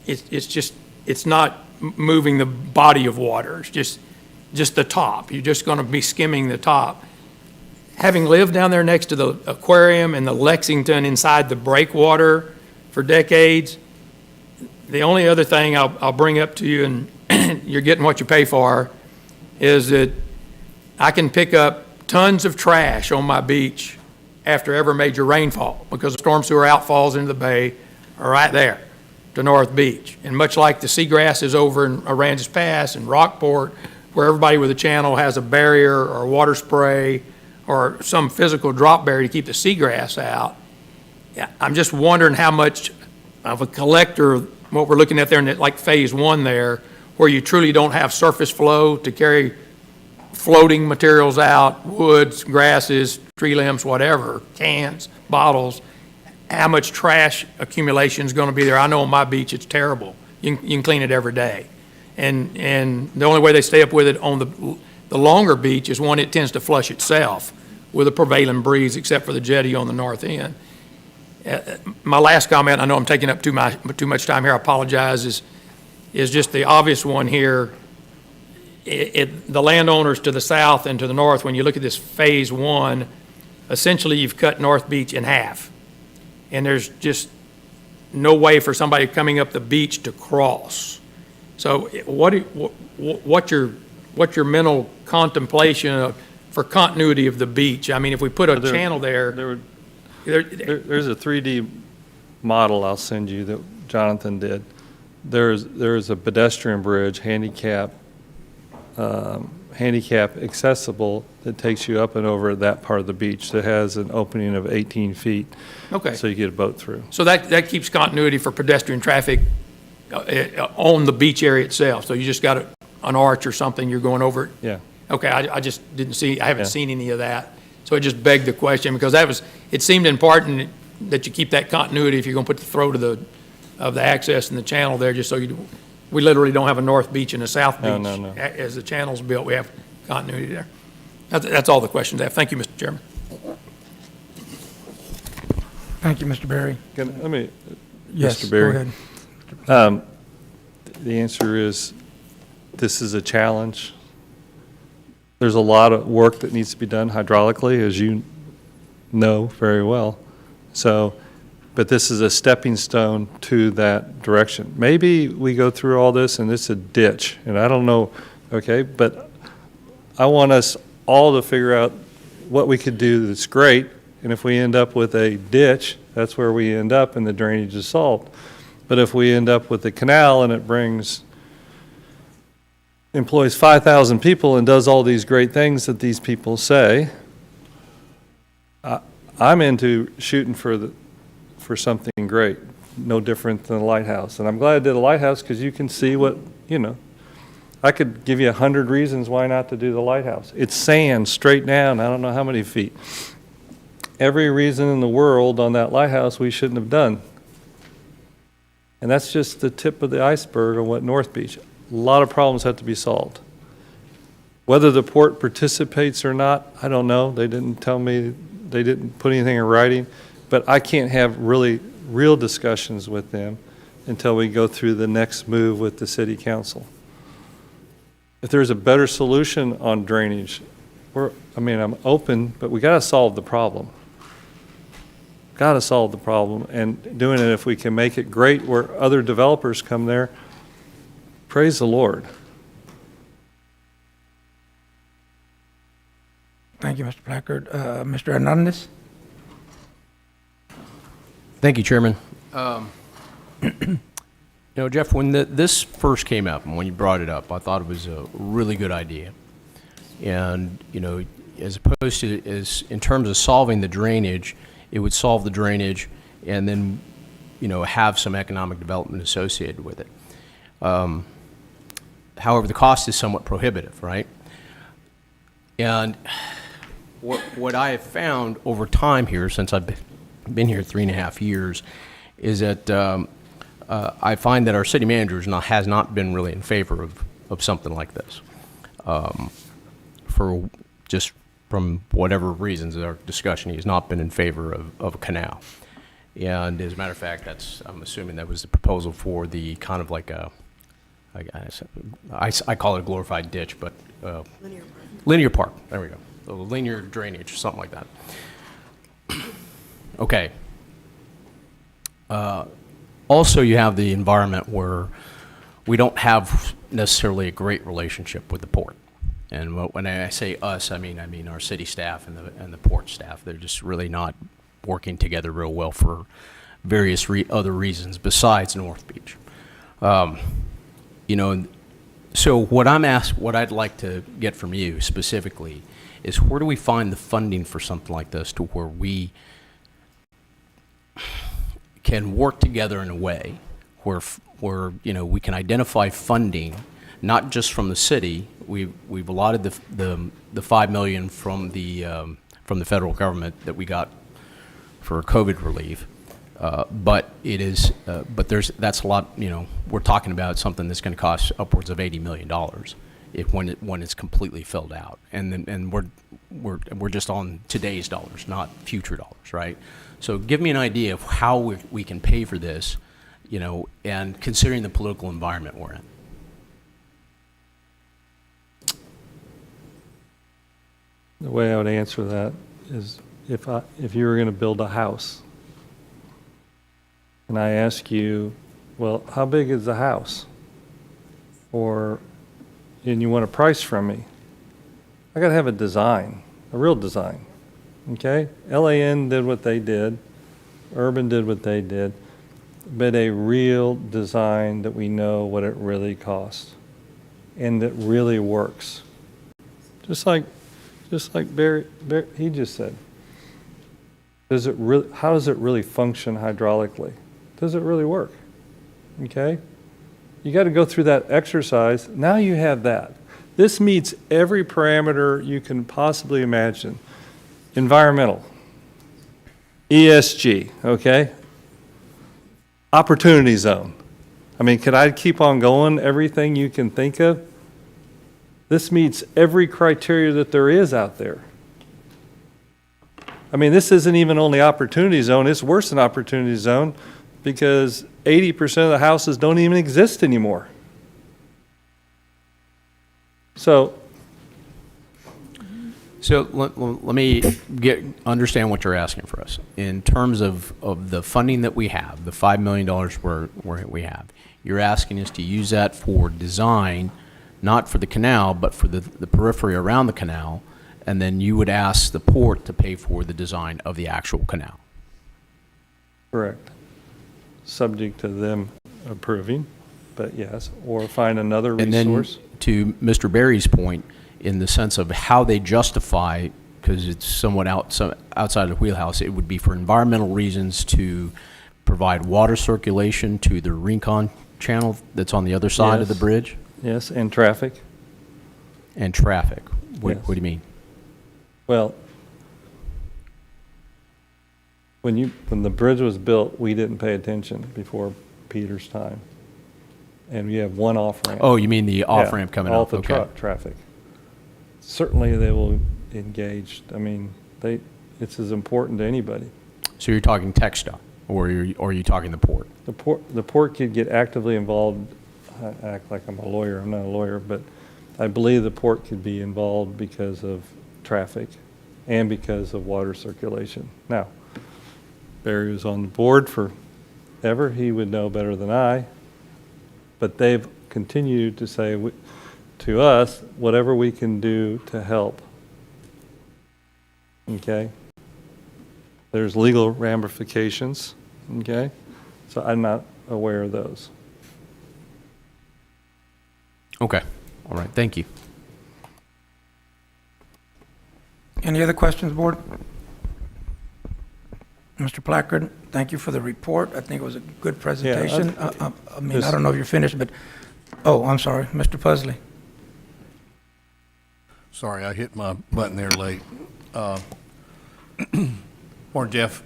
it's not moving the body of water. It's just the top. You're just going to be skimming the top. Having lived down there next to the aquarium and the Lexington inside the breakwater for decades, the only other thing I'll bring up to you, and you're getting what you pay for, is that I can pick up tons of trash on my beach after every major rainfall because the storm sewer outfalls into the bay are right there. to North Beach. And much like the seagrass is over in Aransas Pass and Rockport, where everybody with a channel has a barrier or water spray or some physical drop barrier to keep the seagrass out, yeah, I'm just wondering how much of a collector, what we're looking at there in like phase one there, where you truly don't have surface flow to carry floating materials out, woods, grasses, tree limbs, whatever, cans, bottles, how much trash accumulation is going to be there. I know on my beach it's terrible. You can clean it every day. And the only way they stay up with it on the longer beach is one, it tends to flush itself with a prevailing breeze, except for the jetty on the north end. My last comment, I know I'm taking up too much time here, I apologize, is just the obvious one here. The landowners to the south and to the north, when you look at this phase one, essentially you've cut North Beach in half. And there's just no way for somebody coming up the beach to cross. So what's your mental contemplation for continuity of the beach? I mean, if we put a channel there. There's a 3D model I'll send you that Jonathan did. There's a pedestrian bridge, handicap accessible, that takes you up and over that part of the beach that has an opening of 18 feet. Okay. So you get a boat through. So that keeps continuity for pedestrian traffic on the beach area itself. So you just got an arch or something, you're going over it? Yeah. Okay, I just didn't see, I haven't seen any of that. So it just begged the question, because it seemed important that you keep that continuity if you're going to put the throat of the access and the channel there, just so we literally don't have a north beach and a south beach. No. As the channel's built, we have continuity there. That's all the questions I have. Thank you, Mr. Chairman. Thank you, Mr. Berry. Yes, Mr. Berry. go ahead. The answer is, this is a challenge. There's a lot of work that needs to be done hydraulically, as you know very well. So, but this is a stepping stone to that direction. Maybe we go through all this and it's a ditch, and I don't know, okay, but I want us all to figure out what we could do that's great, and if we end up with a ditch, that's where we end up and the drainage is solved. But if we end up with a canal and it employs 5,000 people and does all these great things that these people say, I'm into shooting for something great, no different than a lighthouse. And I'm glad I did a lighthouse, because you can see what, I could give you 100 reasons why not to do the lighthouse. It's sand straight down, I don't know how many feet. Every reason in the world on that lighthouse we shouldn't have done. And that's just the tip of the iceberg on what North Beach. A lot of problems have to be solved. Whether the port participates or not, I don't know. They didn't tell me, they didn't put anything in writing, but I can't have real discussions with them until we go through the next move with the city council. If there's a better solution on drainage, I'm open, but we gotta solve the problem. Gotta solve the problem, and doing it, if we can make it great where other developers come there, praise the Lord. Thank you, Mr. Blackard. Mr. Hernandez? Thank you, Chairman. Jeff, when this first came up and when you brought it up, I thought it was a really good idea. And, as opposed to, in terms of solving the drainage, it would solve the drainage and then, have some economic development associated with it. However, the cost is somewhat prohibitive, right? And what I have found over time here, since I've been here 3.5 years, is that I find that our city manager has not been really in favor of something like this. From whatever reasons of our discussion, he has not been in favor of a canal. And as a matter of fact, I'm assuming that was the proposal for the kind of like I call it a glorified ditch, but linear park. There we go. A linear drainage, something like that. Okay. Also, you have the environment where we don't have necessarily a great relationship with the port. And when I say us, I mean our city staff and the port staff. They're just really not working together real well for various other reasons besides North Beach. You know, so what I'd like to get from you specifically is where do we find the funding for something like this to where we can work together in a way where you know, we can identify funding, not just from the city. We've allotted the $5 million from the federal government that we got for COVID relief, but that's a lot. You know, we're talking about something that's going to cost upwards of $80 million when it's completely filled out, and we're just on today's dollars, not future dollars, right? So give me an idea of how we can pay for this, you know, and considering the political environment we're in. The way I would answer that is if you were going to build a house, and I ask you, well, how big is the house? And you want a price from me, I got to have a design, a real design. Okay? LAN did what they did, Urban did what they did, but a real design that we know what it really costs and that really works. Just like Barry he just said. How does it really function hydraulically? Does it really work? Okay? You got to go through that exercise. Now you have that. This meets every parameter you can possibly imagine. Environmental, ESG, okay? Opportunity zone. I mean, could I keep on going? Everything you can think of? This meets every criteria that there is out there. I mean, this isn't even only opportunity zone, it's worse than opportunity zone because 80% of the houses don't even exist anymore. So let me understand what you're asking for us. In terms of the funding that we have, the $5 million we have, you're asking us to use that for design, not for the canal, but for the periphery around the canal, and then you would ask the port to pay for the design of the actual canal. correct. Subject to them approving, but yes, or find another And then resource. to Mr. Berry's point, in the sense of how they justify, because it's somewhat outside of the wheelhouse, it would be for environmental reasons to provide water circulation to the Rincon Channel that's on the other side of the Yes. bridge, Yes, and traffic. and traffic. What Yes. do you mean? Well, when the bridge was built, we didn't pay attention before Peter's time. And we have one off-ramp. Oh, you mean the off-ramp Yeah, coming all up? the Okay. truck traffic. Certainly, they will engage. I mean, it's as important to anybody. So you're talking TxDOT, or are you talking the port? The port could get actively involved. I act like I'm a lawyer. I'm not a lawyer, but I believe the port could be involved because of traffic and because of water circulation. Now, Barry was on the board forever. He would know better than I. But they've continued to say to us, whatever we can do to help. Okay? There's legal ramifications. Okay? So I'm not aware of those. Okay. All right. Thank you. Any other questions, board? Mr. Placard, thank you for the report. I think it was a good presentation. I mean, I don't know if you're finished, but, oh, I'm sorry, Mr. Pusley. Sorry, I hit my button there late. Morning, Jeff.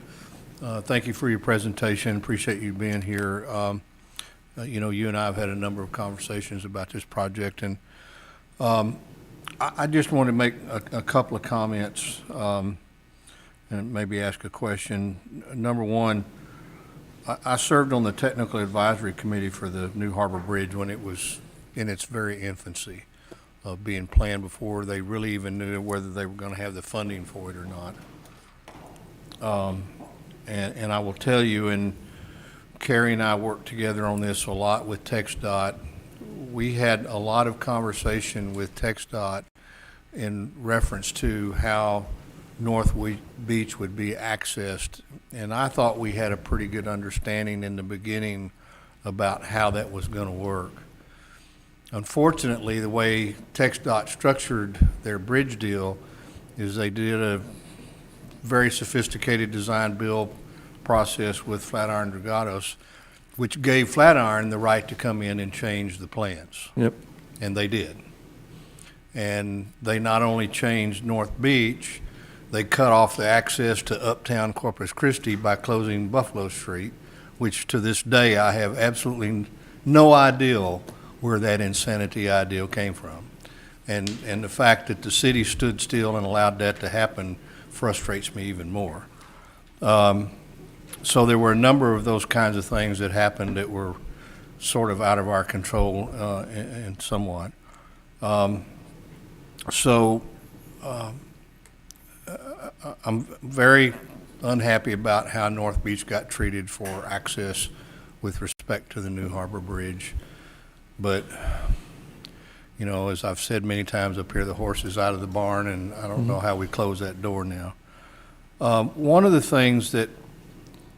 Thank you for your presentation. Appreciate you being here. You know, you and I have had a number of conversations about this project, and I just want to make a couple of comments and maybe ask a question. Number one, I served on the technical advisory committee for the New Harbor Bridge when it was in its very infancy of being planned before they really even knew whether they were going to have the funding for it or not. And I will tell you, and Carrie and I worked together on this a lot with TxDOT. We had a lot of conversation with TxDOT in reference to how Beach would be accessed. And I thought we had a pretty good understanding in the beginning about how that was going to work. Unfortunately, the way TxDOT structured their bridge deal is they did a very sophisticated design build process with Flatiron Dragados, which gave Flatiron the right to come in and change the plans. Yep. And they did. And they not only changed North Beach, they cut off the access to uptown Corpus Christi by closing Buffalo Street, which to this day I have absolutely no idea where that insanity idea came from. And the fact that the city stood still and allowed that to happen frustrates me even more. So there were a number of those kinds of things that happened that were sort of out of our control and somewhat. I'm very unhappy about how North Beach got treated for access with respect to the new Harbor Bridge. But, you know, as I've said many times up here, the horse is out of the barn, and I don't know how we close that door now. One of the things that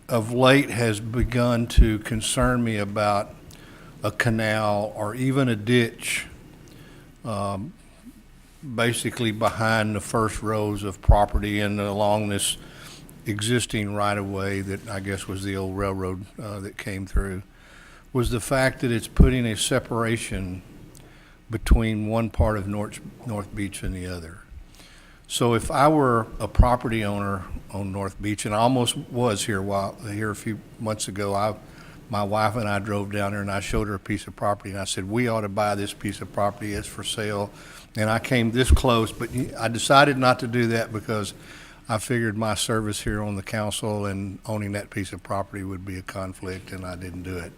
of late has begun to concern me about a canal or even a ditch basically behind the first rows of property and along this existing right-of-way that I guess was the old railroad that came through, was the fact that it's putting a separation between one part of North Beach and the other. So if I were a property owner on North Beach, and I almost was here a few months ago, my wife and I drove down there and I showed her a piece of property and I said, we ought to buy this piece of property, it's for sale. And I came this close, but I decided not to do that because I figured my service here on the council and owning that piece of property would be a conflict, and I didn't do it.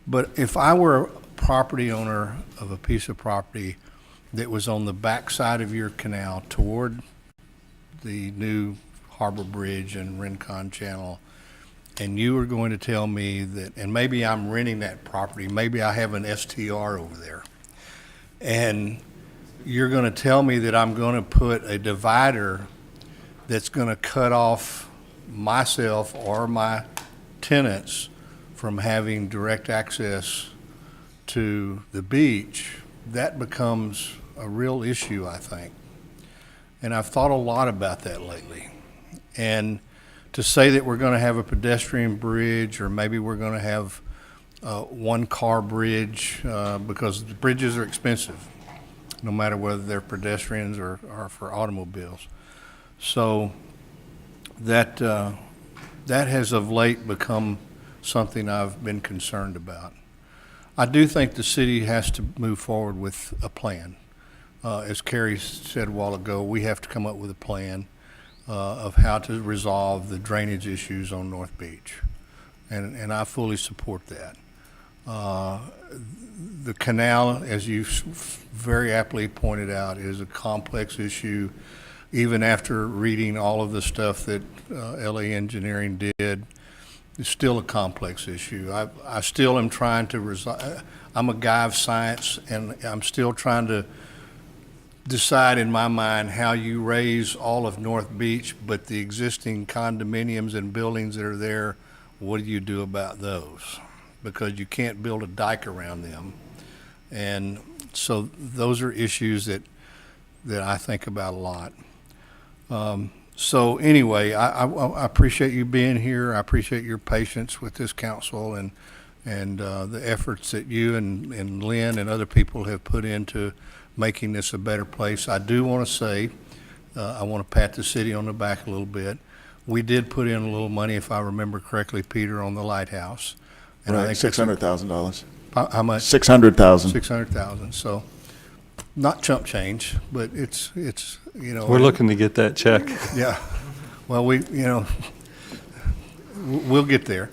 But if I were a property owner of a piece of property that was on the back side of your canal toward the new Harbor Bridge and Rincon Channel, and you were going to tell me that, and maybe I'm renting that property, maybe I have an STR over there, and you're going to tell me that I'm going to put a divider that's going to cut off myself or my tenants from having direct access to the beach, that becomes a real issue, I think. And I've thought a lot about that lately. And to say that we're going to have a pedestrian bridge, or maybe we're going to have one car bridge, because the bridges are expensive, no matter whether they're pedestrians or for automobiles. So that has of late become something I've been concerned about. I do think the city has to move forward with a plan. As Carrie said a while ago, we have to come up with a plan of how to resolve the drainage issues on North Beach. And I fully support that. The canal, as you very aptly pointed out, is a complex issue. Even after reading all of the stuff that LA Engineering did, it's still a complex issue. I still am trying to resolve. I'm a guy of science, and I'm still trying to decide in my mind how you raise all of North Beach, but the existing condominiums and buildings that are there, what do you do about those? Because you can't build a dike around them. And so those are issues that I think about a lot. So anyway, I appreciate you being here. I appreciate your patience with this council and the efforts that you and Lynn and other people have put into making this a better place. I do want to say, I want to pat the city on the back a little bit. We did put in a little money, if I remember correctly, Peter, on the lighthouse. And I Right, think $600,000. how much? 600,000. 600,000. So not chump change, but it's you know. We're looking to get that check. Yeah. Well, we'll get there.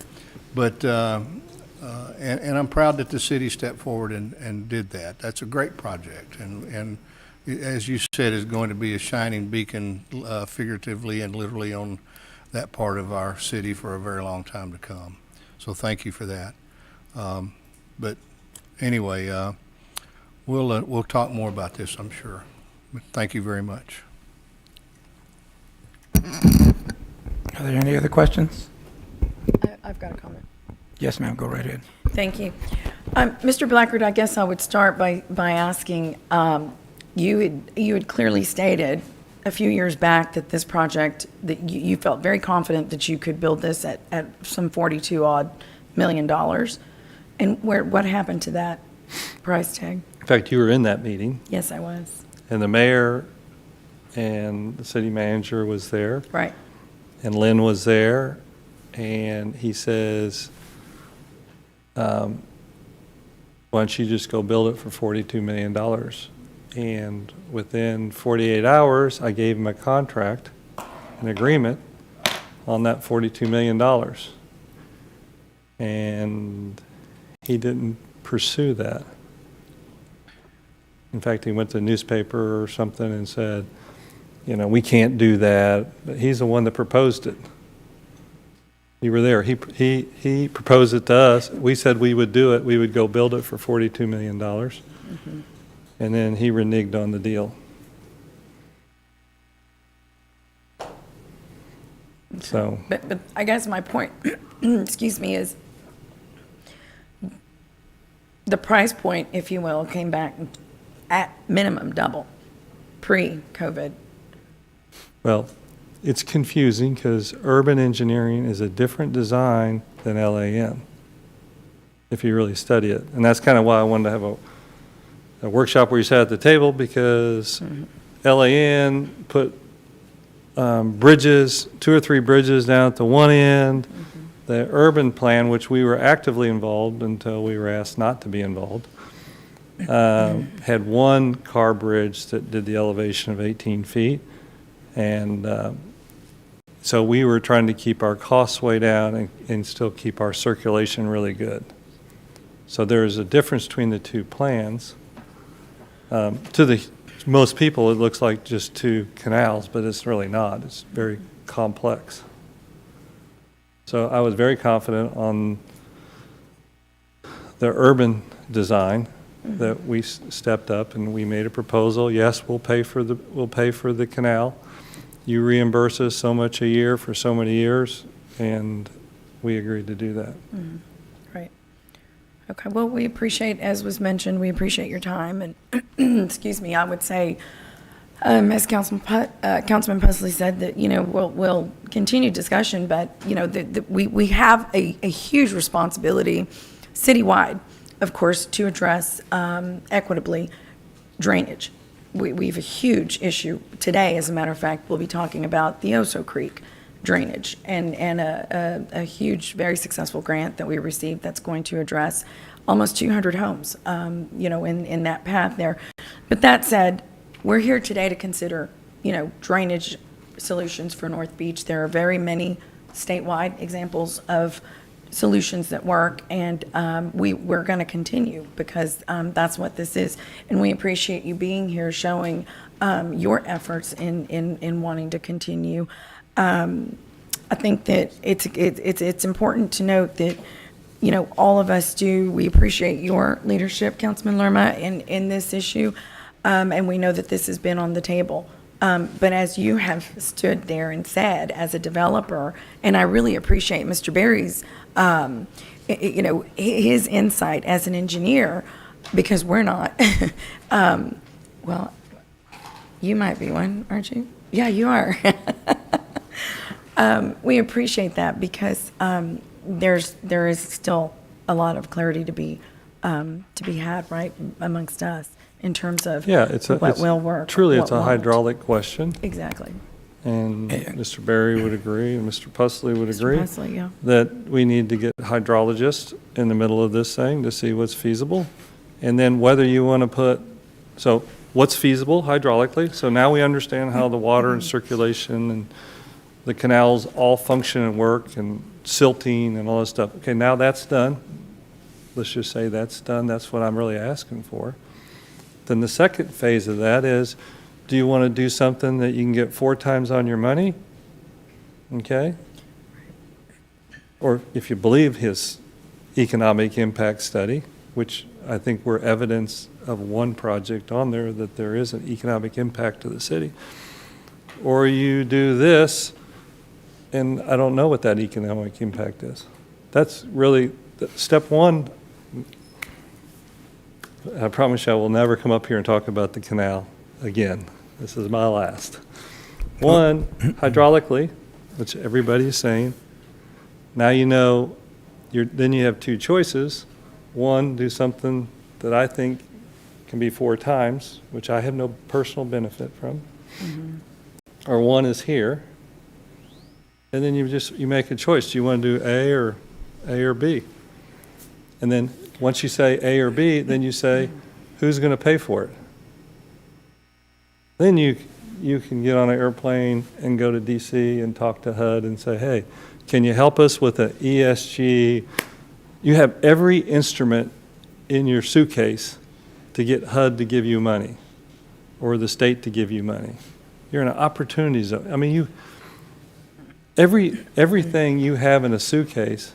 But, and I'm proud that the city stepped forward and did that. That's a great project. And as you said, is going to be a shining beacon, figuratively and literally, on that part of our city for a very long time to come. So thank you for that. But anyway, we'll talk more about this, I'm sure. But thank you very much. Are there any other questions? I've got a comment. Yes, ma'am, go right ahead. Thank you. Mr. Blackard, I guess I would start by asking, you had clearly stated a few years back that this project, that you felt very confident that you could build this at some $42-odd million. And what happened to that price tag? In fact, you were in that meeting, Yes, I was. and the mayor and the city manager was there, Right. and Lynn was there, and he says, why don't you just go build it for $42 million? And within 48 hours, I gave him a contract, an agreement on that $42 million. And he didn't pursue that. In fact, he went to the newspaper or something and said, you know, we can't do that. But he's the one that proposed it. You were there. He proposed it to us. We said we would do it. We would go build it for $42 million. Mm-hmm. And then he reneged on the deal. So, But I guess my point, excuse me, is the price point, if you will, came back at minimum double pre-COVID. well, it's confusing because urban engineering is a different design than LAN, if you really study it. And that's kind of why I wanted to have a workshop where you sat at the table, because LAN put bridges, 2 or 3 bridges down at the one end. The urban plan, which we were actively involved until we were asked not to be involved, had one car bridge that did the elevation of 18 feet. And so we were trying to keep our costs way down and still keep our circulation really good. So there's a difference between the two plans. To most people, it looks like just 2 canals, but it's really not. It's very complex. So I was very confident on the urban design that we stepped up and we made a proposal. Yes, we'll pay for the canal. You reimburse us so much a year for so many years, and we agreed to do that. Right. Okay, well, we appreciate, as was mentioned, we appreciate your time, and, excuse me, I would say, as Councilman Pusley said, that, you know, we'll continue discussion, but, you know, we have a huge responsibility citywide, of course, to address equitably drainage. We have a huge issue today, as a matter of fact. We'll be talking about the Oso Creek drainage and a huge, very successful grant that we received that's going to address almost 200 homes, you know, in that path there. But that said, we're here today to consider, you know, drainage solutions for North Beach. There are very many statewide examples of solutions that work, and we're going to continue because that's what this is. And we appreciate you being here, showing your efforts in wanting to continue. I think that it's important to note that, you know, all of us do. We appreciate your leadership, Councilman Lerma, in this issue, and we know that this has been on the table. But as you have stood there and said, as a developer, and I really appreciate Mr. Berry's, you know, his insight as an engineer, because we're not. Well, you might be one, aren't you? Yeah, you are. We appreciate that because there is still a lot of clarity to be had, right, amongst us in terms of what will work. Truly, what it's a won't. hydraulic question. Exactly. And Mr. Berry would agree, and Mr. Pusley would agree, Pusley, yeah. that we need to get hydrologists in the middle of this thing to see what's feasible. And then whether you want to put, so what's feasible hydraulically? So now we understand how the water and circulation and the canals all function and work, and silting and all this stuff. Okay, now that's done. Let's just say that's done. That's what I'm really asking for. Then the second phase of that is, do you want to do something that you can get 4 times on your money? Okay? Or if you believe his economic impact study, which I think we're evidence of one project on there that there is an economic impact to the city. or you do this, and I don't know what that economic impact is. That's really, step one. I promise you I will never come up here and talk about the canal again. This is my last. One, hydraulically, which everybody is saying. Now you know, then you have two choices. One, do something that I think can be 4 times, which I have no personal benefit from. Or one is here. And then you make a choice. Do you want to do A or B? And then once you say A or B, then you say, who's going to pay for it? Then you can get on an airplane and go to DC and talk to HUD and say, hey, can you help us with an ESG? You have every instrument in your suitcase to get HUD to give you money or the state to give you money. You're in an opportunity zone. I mean, everything you have in a suitcase,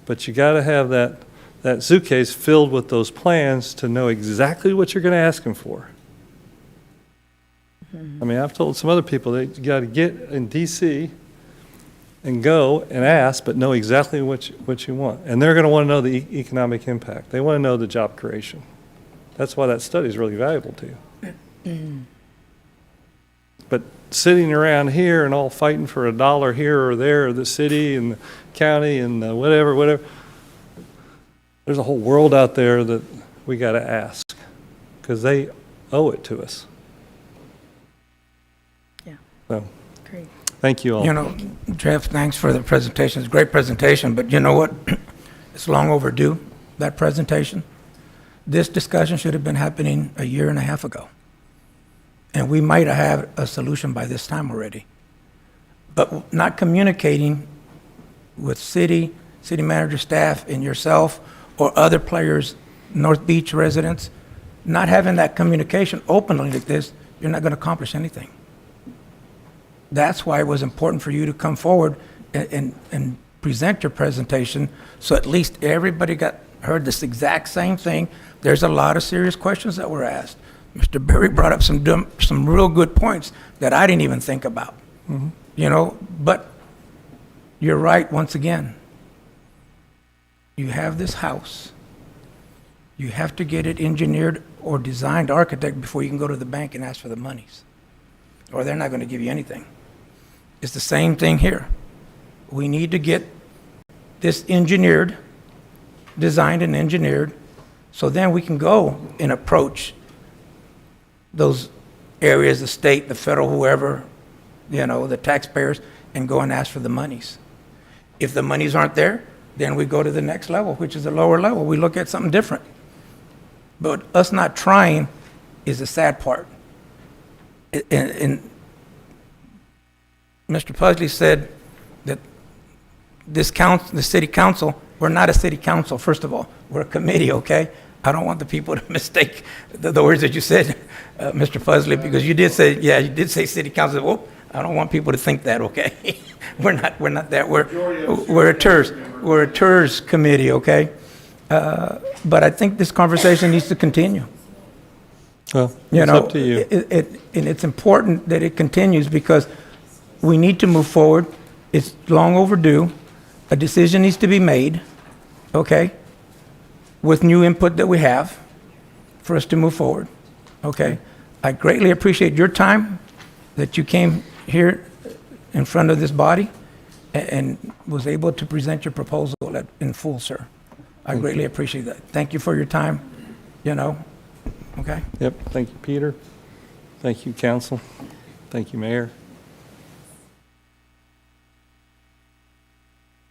but you got to have that suitcase filled with those plans to know exactly what you're going to ask them for. I mean, I've told some other people that you got to get in DC and go and ask, but know exactly what you want. And they're going to want to know the economic impact. They want to know the job creation. That's why that study is really valuable to you. But sitting around here and all fighting for $1 here or there, or the city and the county and whatever, there's a whole world out there that we got to ask because they owe it to us. Yeah. So, Great. thank you all. You know, Jeff, thanks for the presentation. It's a great presentation, but you know what? It's long overdue, that presentation. This discussion should have been happening a year and a half ago. And we might have had a solution by this time already. But not communicating with city manager staff and yourself or other players, North Beach residents, not having that communication openly like this, you're not going to accomplish anything. That's why it was important for you to come forward and present your presentation so at least everybody heard this exact same thing. There's a lot of serious questions that were asked. Mr. Berry brought up some real good points that I didn't even think about. You know, but you're right once again. You have this house. You have to get it engineered or designed architect before you can go to the bank and ask for the monies, or they're not going to give you anything. It's the same thing here. We need to get this engineered, designed and engineered, so then we can go and approach those areas, the state, the federal, whoever, you know, the taxpayers, and go and ask for the monies. If the monies aren't there, then we go to the next level, which is the lower level. We look at something different. But us not trying is the sad part. And Mr. Pugsley said that the city council, we're not a city council, first of all. We're a committee, okay? I don't want the people to mistake the words that you said, Mr. Pugsley, because you did say city council. Well, I don't want people to think that, okay? We're not that. We're a TIRZ committee, okay? But I think this conversation needs to continue. Well, it's up to you. And it's important that it continues because we need to move forward. It's long overdue. A decision needs to be made, okay, with new input that we have for us to move forward, okay? I greatly appreciate your time that you came here in front of this body and was able to present your proposal in full, sir. I greatly appreciate that. Thank you for your time, you know, okay? Yep, thank you, Peter. Thank you, council. Thank you, Mayor.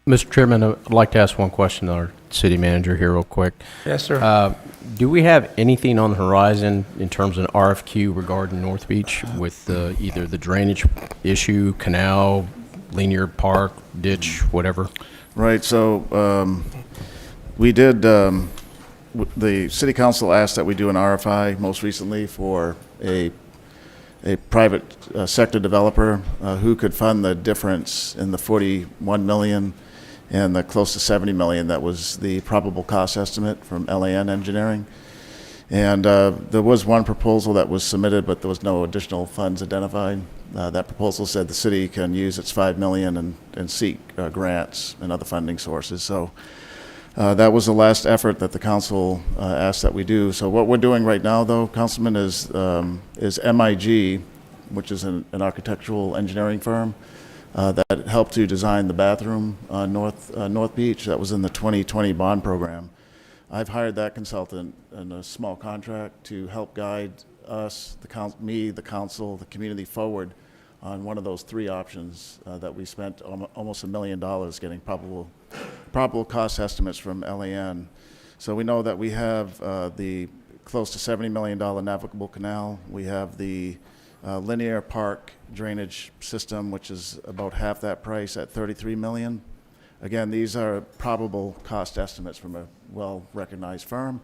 Mr. Chairman, I'd like to ask one question to our city manager here real quick. Yes, sir. Do we have anything on the horizon in terms of an RFQ regarding North Beach with either the drainage issue, canal, linear park, ditch, whatever? Right, so we did, the city council asked that we do an RFI most recently for a private sector developer who could fund the difference in the 41 million and the close to 70 million that was the probable cost estimate from LAN Engineering. And there was one proposal that was submitted, but there was no additional funds identified. That proposal said the city can use its $5 million and seek grants and other funding sources. So that was the last effort that the council asked that we do. So what we're doing right now, though, Councilman, is MIG, which is an architectural engineering firm that helped to design the bathroom on North Beach. That was in the 2020 bond program. I've hired that consultant in a small contract to help guide us, the council, the community forward on one of those three options that we spent almost $1 million getting probable cost estimates from LAN. So we know that we have the close to $70 million navigable canal. We have the linear park drainage system, which is about half that price at $33 million. Again, these are probable cost estimates from a well-recognized firm.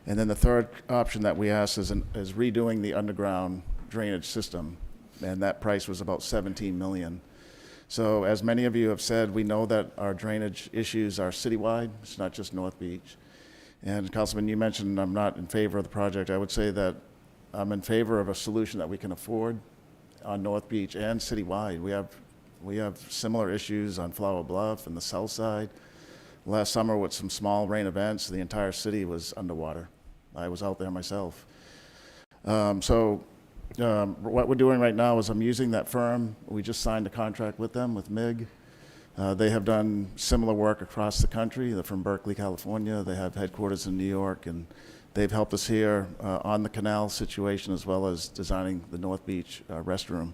And then the third option that we asked is redoing the underground drainage system, and that price was about $17 million. So as many of you have said, we know that our drainage issues are citywide. It's not just North Beach. And Councilman, you mentioned I'm not in favor of the project. I would say that I'm in favor of a solution that we can afford on North Beach and citywide. We have similar issues on Flower Bluff and the south side. Last summer with some small rain events, the entire city was underwater. I was out there myself. What we're doing right now is I'm using that firm. We just signed a contract with them, with MIG. They have done similar work across the country. They're from Berkeley, California. They have headquarters in New York, and they've helped us here on the canal situation as well as designing the North Beach restroom.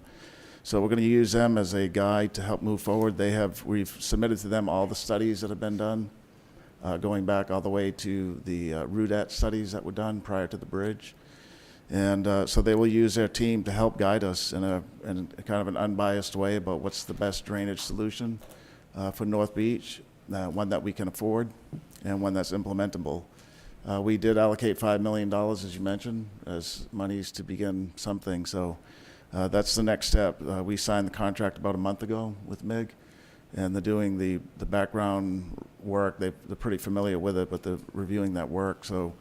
So we're going to use them as a guide to help move forward. We've submitted to them all the studies that have been done, going back all the way to the Rudette studies that were done prior to the bridge. And so they will use their team to help guide us in a kind of an unbiased way about what's the best drainage solution for North Beach, one that we can afford and one that's implementable. We did allocate $5 million, as you mentioned, as monies to begin something. So that's the next step. We signed the contract about a month ago with MIG, and they're doing the background work. They're pretty familiar with it, but they're reviewing that work. So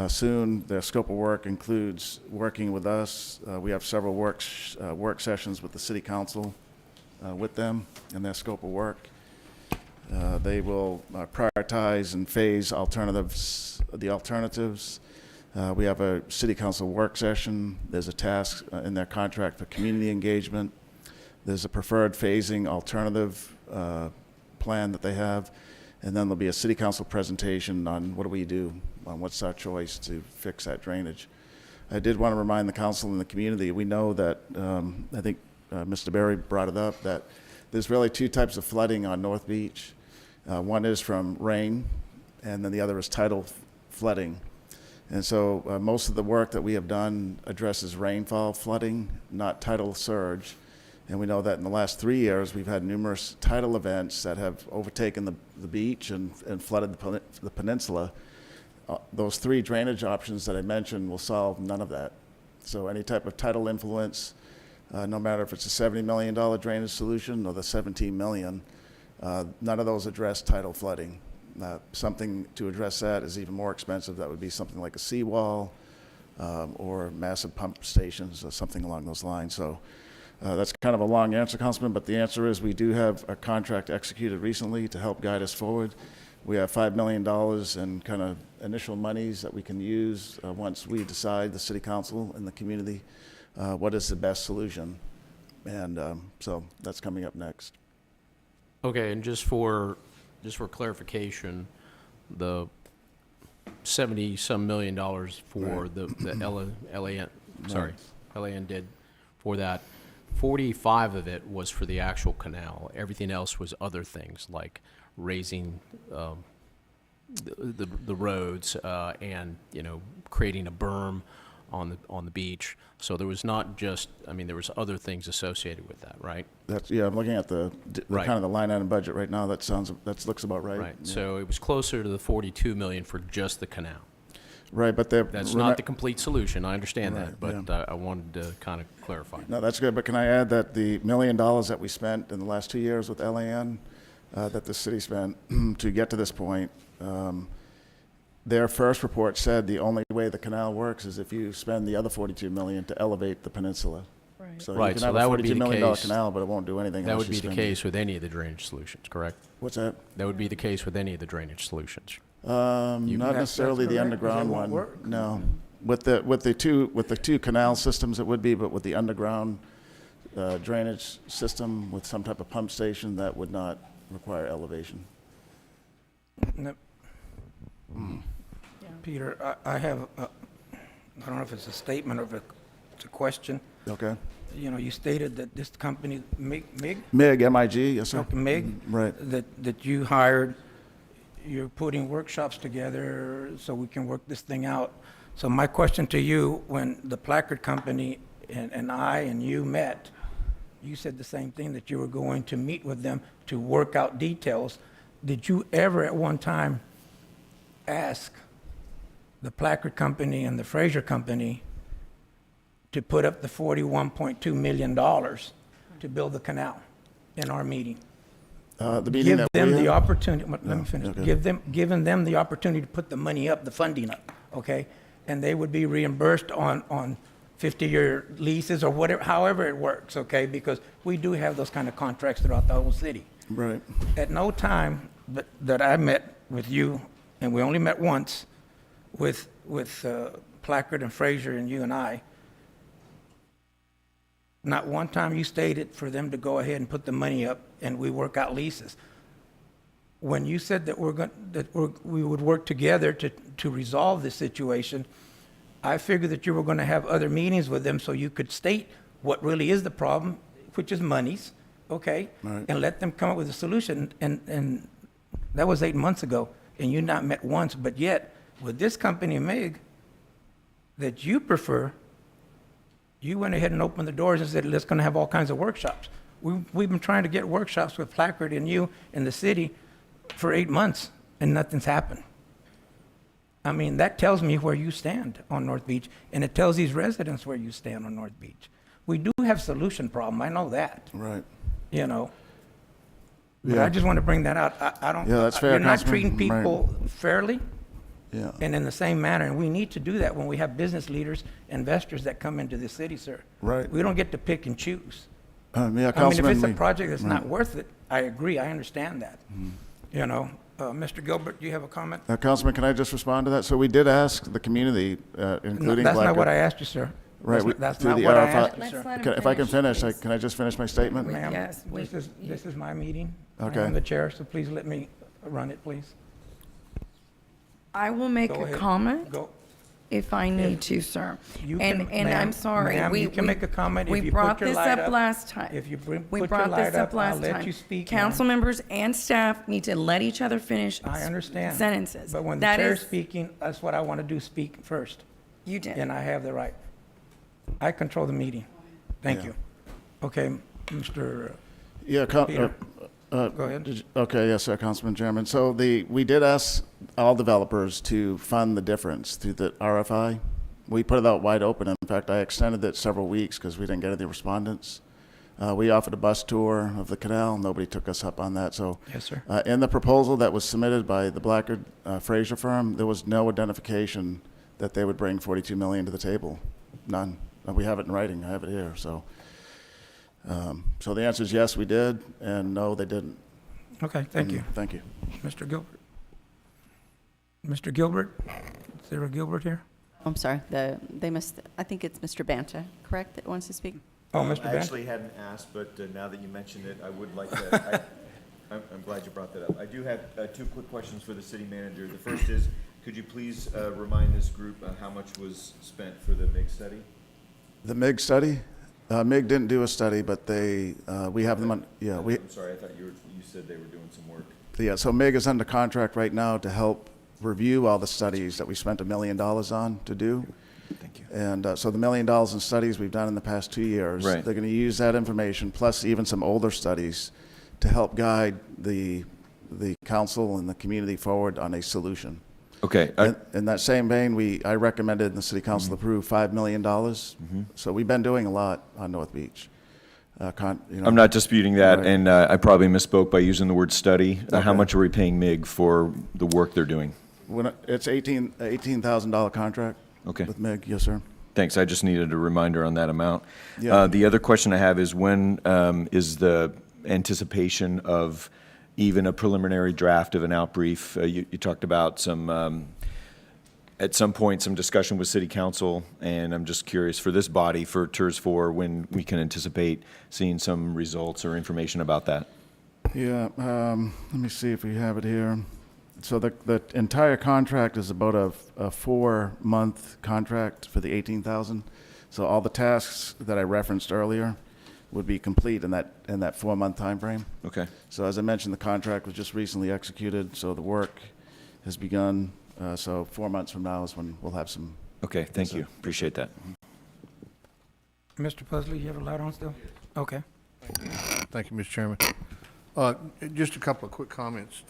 soon, their scope of work includes working with us. We have several work sessions with the City Council with them and their scope of work. They will prioritize and phase the alternatives. We have a City Council work session. There's a task in their contract for community engagement. There's a preferred phasing alternative plan that they have. And then there'll be a City Council presentation on what do we do, on what's our choice to fix that drainage. I did want to remind the council and the community, we know that, I think Mr. Berry brought it up, that there's really two types of flooding on North Beach. One is from rain, and then the other is tidal flooding. And so most of the work that we have done addresses rainfall flooding, not tidal surge. And we know that in the last 3 years, we've had numerous tidal events that have overtaken the beach and flooded the peninsula. Those three drainage options that I mentioned will solve none of that. So any type of tidal influence, no matter if it's a $70 million drainage solution or the $17 million, none of those address tidal flooding. Something to address that is even more expensive. That would be something like a seawall or massive pump stations or something along those lines. So that's kind of a long answer, Councilman, but the answer is we do have a contract executed recently to help guide us forward. We have $5 million in kind of initial monies that we can use once we decide, the City Council and the community, what is the best solution. And so that's coming up next. Okay, and just for clarification, the $70-some million for the LAN, sorry, LAN did for that. 45 of it was for the actual canal. Everything else was other things like raising the roads and creating a berm on the beach. So there was not just, there was other things associated with that, right? I'm looking at the Right. kind of the line item budget right now. That looks about right. Right. Yeah. So it was closer to the 42 million for just the canal. Right, but That's not the complete solution. I understand Right, that, but I wanted to kind of clarify. No, that's good, but can I add that the $1 million that we spent in the last 2 years with LAN, that the city spent to get to this point, their first report said the only way the canal works is if you spend the other $42 million to elevate the peninsula. Right. So you Right, can so have that a would be $42 the million case. canal, but it won't do anything That unless would be you the spend it. case with any of the drainage solutions, correct? What's that? That would be the case with any of the drainage solutions. Not necessarily the correct, 'cause it underground won't one. work. No, with the two canal systems it would be, but with the underground drainage system with some type of pump station that would not require elevation. No. Peter, I have, I don't know if it's a statement or if it's a question. Okay. You know, you stated that this company, MIG? MIG, M-I-G, yes sir. Okay, MIG? Right. That you hired, you're putting workshops together so we can work this thing out. So my question to you, when the placard company and I and you met, you said the same thing, that you were going to meet with them to work out details. Did you ever at one time ask the placard company and the Fraser company to put up the $41.2 million to build the canal in our meeting? The meeting Give that them we the had? opportunity, let me finish. okay. Giving them the opportunity to put the money up, the funding up, okay? And they would be reimbursed on 50-year leases or whatever, however it works, okay? Because we do have those kind of contracts throughout the whole city. Right. At no time that I met with you, and we only met once, with Placard and Fraser and you and I, not one time you stated for them to go ahead and put the money up and we work out leases. When you said that we would work together to resolve this situation, I figured that you were going to have other meetings with them so you could state what really is the problem, which is monies, okay? Right. And let them come up with a solution. And that was 8 months ago, and you not met once, but yet with this company, MIG, that you prefer, you went ahead and opened the doors and said, let's going to have all kinds of workshops. We've been trying to get workshops with Placard and you in the city for 8 months, and nothing's happened. I mean, that tells me where you stand on North Beach, and it tells these residents where you stand on North Beach. We do have solution problem, I know that, Right. you know. But Yeah. I just want to bring that out. I don't. Yeah, that's fair, You're not Councilman. treating people fairly Yeah. and in the same manner, and we need to do that when we have business leaders, investors that come into the city, sir. Right. We don't get to pick and choose. Yeah, I mean, if Councilman, it's a project that's not right. worth it, I agree, I understand that. You know, Mr. Gilbert, do you have a comment? Councilman, can I just respond to that? So we did ask the community, No, including that's not what Blackard- I asked you, sir. Right, That's through not the what I RFI asked you, Let's sir. let him Can- If I can finish, finish, please. can I just finish my statement? Ma'am, Yes, we- this is my meeting. Okay. I am the chair, so please let me run it, please. I will make Go a ahead. comment Go. if I need to, sir. You And can- I'm ma'am, sorry. ma'am, you can make a comment if We you brought put your this light up up. last time. If you We put your brought light this up up, I'll last let time. you speak, Council ma'am. members and staff need to let each other finish I understand. sentences. But when the That chair's is- speaking, that's what I want to do, speak first. You did. And I have the right. I control the meeting. Thank Yeah. you. Okay, Mr. Yeah, Peter. Go ahead. Okay, yes, sir, Councilman Chairman. So we did ask all developers to fund the difference through the RFI. We put it out wide open. In fact, I extended it several weeks because we didn't get any respondents. We offered a bus tour of the canal. Nobody took us up on that. So Yes, sir. in the proposal that was submitted by the Blackard Fraser firm, there was no identification that they would bring $42 million to the table. None. We have it in writing. I have it here. So the answer is yes, we did, and no, they didn't. Okay, thank you. Thank you. Mr. Gilbert. Mr. Gilbert? Is there a Gilbert here? I'm sorry, I think it's Mr. Banta, correct, that wants to speak? Oh, Mr. I Ben? actually hadn't asked, but now that you mentioned it, I would like to, I'm glad you brought that up. I do have two quick questions for the city manager. The first is, could you please remind this group how much was spent for the MIG study? The MIG study? MIG didn't do a study, but we have them on, yeah, I'm sorry, I thought you said they were doing some work. yeah, so MIG is under contract right now to help review all the studies that we spent $1 million on to do. Thank you. And so the $1 million in studies we've done in the past 2 years, Right. they're going to use that information, plus even some older studies, to help guide the council and the community forward on a solution. Okay. In that same vein, I recommended and the city council approve $5 million. So we've been doing a lot on North Beach. I'm not disputing that, Right. and I probably misspoke by using the word study. How Okay. much are we paying MIG for the work they're doing? It's $18,000 contract. Okay. With MEG, yes, sir. Thanks. I just needed a reminder on that amount. Yeah. The other question I have is when is the anticipation of even a preliminary draft of an outbrief? You talked about some, at some point, some discussion with City Council, and I'm just curious for this body, for TIRZ 4, when we can anticipate seeing some results or information about that. Yeah, let me see if we have it here. So the entire contract is about a 4-month contract for the 18,000. So all the tasks that I referenced earlier would be complete in that 4-month time frame. Okay. So as I mentioned, the contract was just recently executed, so the work has begun. So 4 months from now is when we'll have some. Okay, thank you. Appreciate that. Mr. Pusley, you have a light on still? Okay. Thank you, Mr. Chairman. Just a couple of quick comments.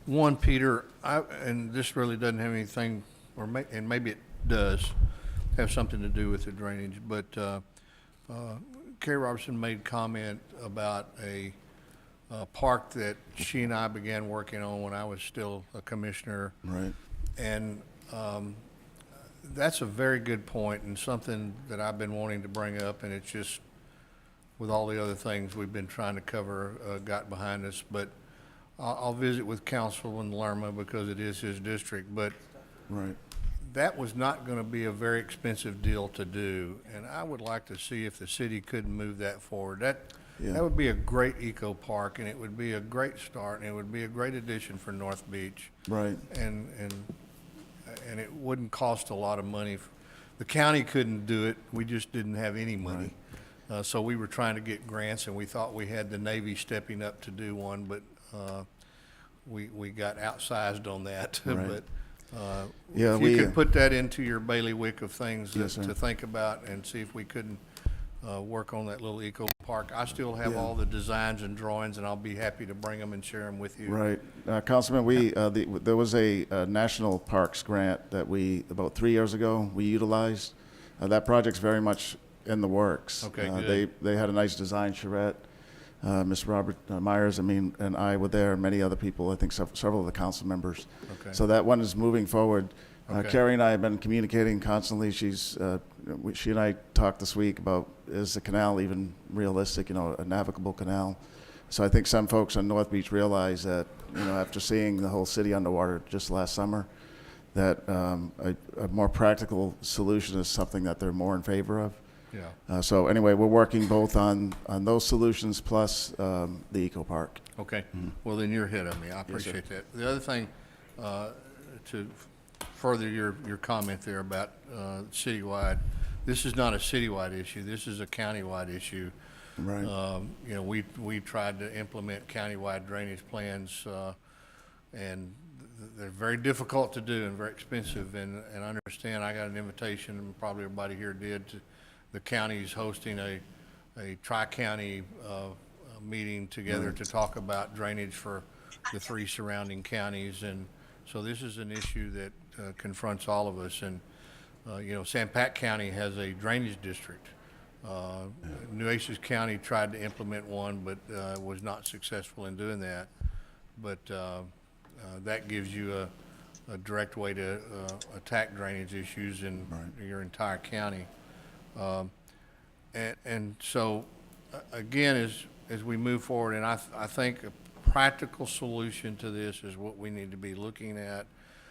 One, Peter, and this really doesn't have anything, and maybe it does have something to do with the drainage, but Carrie Robertson made comment about a park that she and I began working on when I was still a commissioner. Right. And that's a very good point and something that I've been wanting to bring up, and it's just, with all the other things we've been trying to cover, got behind us. But I'll visit with Councilman Lerma because it is his district. But right. That was not going to be a very expensive deal to do, and I would like to see if the city couldn't move that forward. That would be a great eco park, and it would be a great start, and it would be a great addition for North Beach. Right. And it wouldn't cost a lot of money. The county couldn't do it. We just didn't have any money. Right. So we were trying to get grants, and we thought we had the Navy stepping up to do one, but we got outsized on that. Right. But yeah, if you could put that into your bailiwick of things yes, to think about and see if we couldn't work on that little eco park. I still have all the designs and drawings, and I'll be happy to bring them and share them with you. Right. Councilman, there was a National Parks grant that about 3 years ago, we utilized. That project's very much in the works. Okay, good. They had a nice design charrette. Ms. Robert Myers, and I were there, and many other people, I think several of the council members. Okay. So that one is moving forward. Okay. Carrie and I have been communicating constantly. She and I talked this week about, is the canal even realistic, a navigable canal? So I think some folks on North Beach realize that, after seeing the whole city underwater just last summer, that a more practical solution is something that they're more in favor of. Yeah. So anyway, we're working both on those solutions plus the eco park. Okay. Mm-hmm. Well, then you're ahead of me. I appreciate that. The other thing, to further your comment there about citywide, this is not a citywide issue. This is a countywide issue. Right. We tried to implement countywide drainage plans, and they're very difficult to do and very expensive. And I understand I got an invitation, and probably everybody here did, to the county's hosting a tri-county meeting together to talk about drainage for the 3 surrounding counties. And so this is an issue that confronts all of us. And, San Pat County has a drainage district. Nueces County tried to implement one, but was not successful in doing that. But that gives you a direct way to attack drainage issues in your entire county. And so, again, as we move forward, and I think a practical solution to this is what we need to be looking at.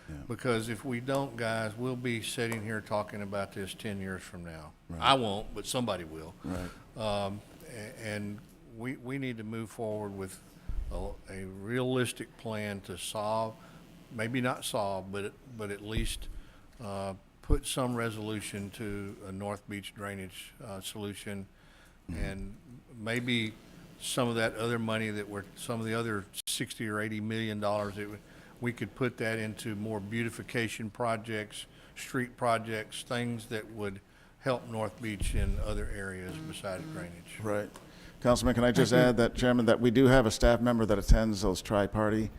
Yeah. Because if we don't, guys, we'll be sitting here talking about this 10 years from now. Right. I won't, but somebody will. Right. And we need to move forward with a realistic plan to solve, maybe not solve, but at least put some resolution to a North Beach drainage solution. Mm-hmm. And maybe some of that other money some of the other $60 or $80 million, we could put that into more beautification projects, street projects, things that would help North Beach in other areas besides drainage. Right. Councilman, can I just add that, Chairman, that we do have a staff member that attends those tri-party,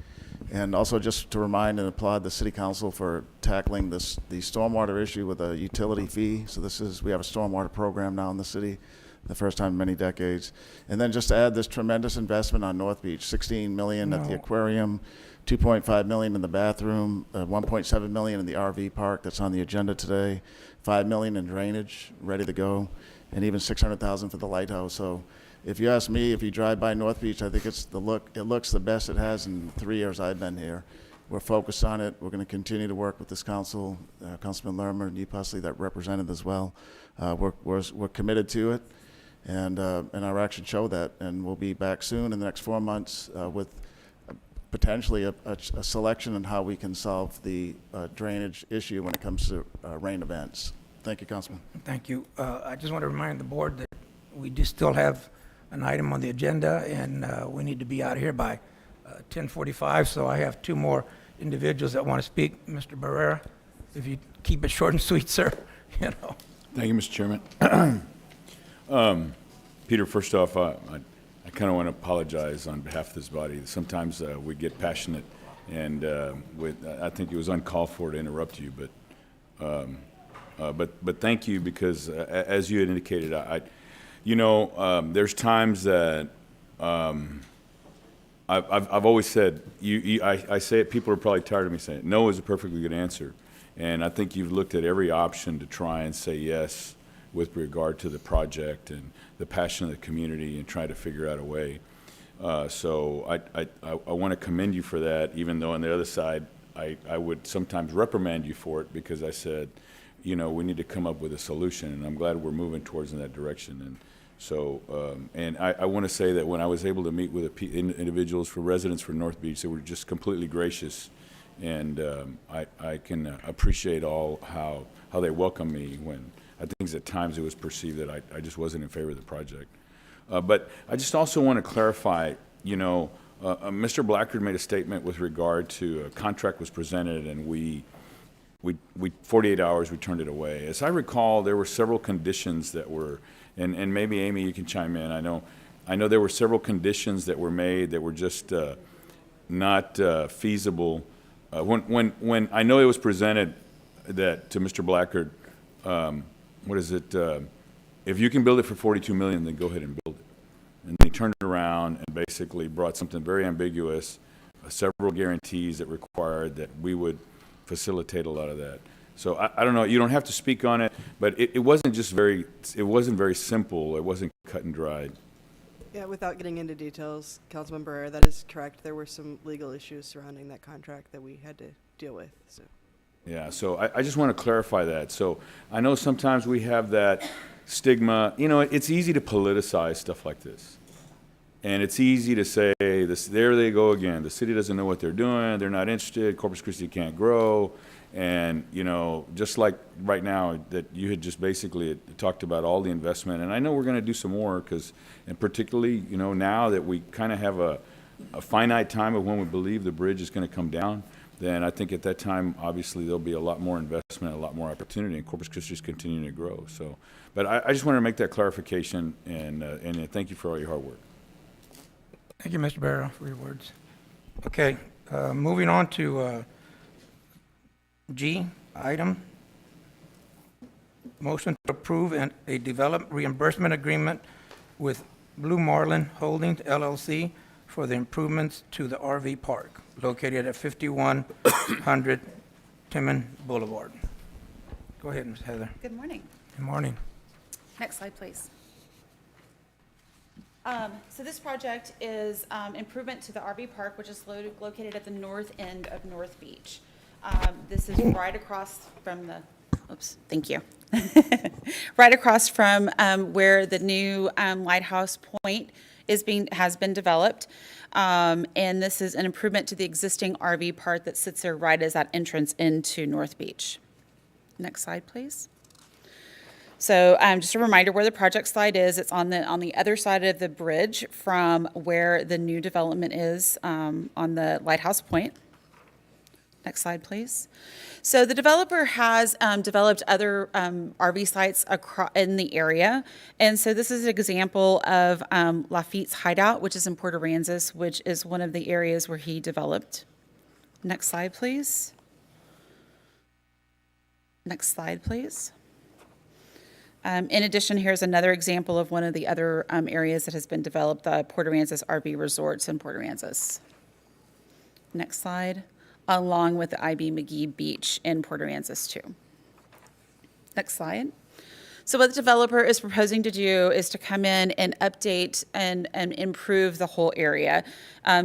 and also just to remind and applaud the City Council for tackling the stormwater issue with a utility fee. So we have a stormwater program now in the city the first time in many decades. And then just to add this tremendous investment on North Beach, $16 million at the aquarium, $2.5 million in the bathroom, $1.7 million in the RV park that's on the agenda today, $5 million in drainage, ready to go, and even $600,000 for the lighthouse. So if you ask me, if you drive by North Beach, I think it looks the best it has in 3 years I've been here. We're focused on it. We're going to continue to work with this council, Councilman Lerner and you Pusley that represented as well. We're committed to it, and our actions show that. And we'll be back soon in the next 4 months with potentially a selection on how we can solve the drainage issue when it comes to rain events. Thank you, Councilman. Thank you. I just want to remind the board that we do still have an item on the agenda, and we need to be out of here by 10:45, so I have two more individuals that want to speak. Mr. Barrera, if you keep it short and sweet, sir. You know. Thank you, Mr. Chairman. Peter, first off, I kind of want to apologize on behalf of this body. Sometimes we get passionate, and I think it was uncalled for to interrupt you, but thank you, because as you had indicated, there's times that I've always said, I say it, people are probably tired of me saying it, no is a perfectly good answer. And I think you've looked at every option to try and say yes with regard to the project and the passion of the community and try to figure out a way. So I want to commend you for that, even though on the other side, I would sometimes reprimand you for it, because I said, we need to come up with a solution, and I'm glad we're moving towards in that direction. And so, and I want to say that when I was able to meet with individuals for residents for North Beach, they were just completely gracious, and I can appreciate all how they welcome me when I think at times it was perceived that I just wasn't in favor of the project. But I just also want to clarify, Mr. Blackard made a statement with regard to a contract was presented, and we 48 hours, we turned it away. As I recall, there were several conditions that were, and maybe Amy, you can chime in. I know there were several conditions that were made that were just not feasible. When I know it was presented that to Mr. Blackard, if you can build it for $42 million, then go ahead and build it. And they turned it around and basically brought something very ambiguous, several guarantees that required that we would facilitate a lot of that. So I don't know, you don't have to speak on it, but it wasn't very simple. It wasn't cut and dried. Yeah, without getting into details, Councilman Barrera, that is correct. There were some legal issues surrounding that contract that we had to deal with. So. Yeah, so I just want to clarify that. So I know sometimes we have that stigma. It's easy to politicize stuff like this. And it's easy to say, there they go again. The city doesn't know what they're doing. They're not interested. Corpus Christi can't grow. And, just like right now that you had just basically talked about all the investment. And I know we're going to do some more and particularly, now that we kind of have a finite time of when we believe the bridge is going to come down, then I think at that time, obviously, there'll be a lot more investment, a lot more opportunity, and Corpus Christi is continuing to grow. So, but I just wanted to make that clarification, and thank you for all your hard work. Thank you, Mr. Barrow, for your words. Okay, moving on to G item. Motion to approve a development reimbursement agreement with Blue Marlin Holdings LLC for the improvements to the RV park located at 5100 Timmon Boulevard. Go ahead, Ms. Heather. Good morning. Good morning. Next slide, please. So this project is improvement to the RV park, which is located at the north end of North Beach. This is right across from the, oops, thank you. Right across from where the new lighthouse point has been developed. And this is an improvement to the existing RV park that sits there right as that entrance into North Beach. Next slide, please. So just a reminder where the project slide is. It's on the other side of the bridge from where the new development is on the lighthouse point. Next slide, please. So the developer has developed other RV sites in the area. And so this is an example of Lafitte's Hideout, which is in Port Aransas, which is one of the areas where he developed. Next slide, please. Next slide, please. In addition, here's another example of one of the other areas that has been developed, the Port Aransas RV Resorts in Port Aransas. Next slide, along with the IB McGee Beach in Port Aransas too. Next slide. So what the developer is proposing to do is to come in and update and improve the whole area.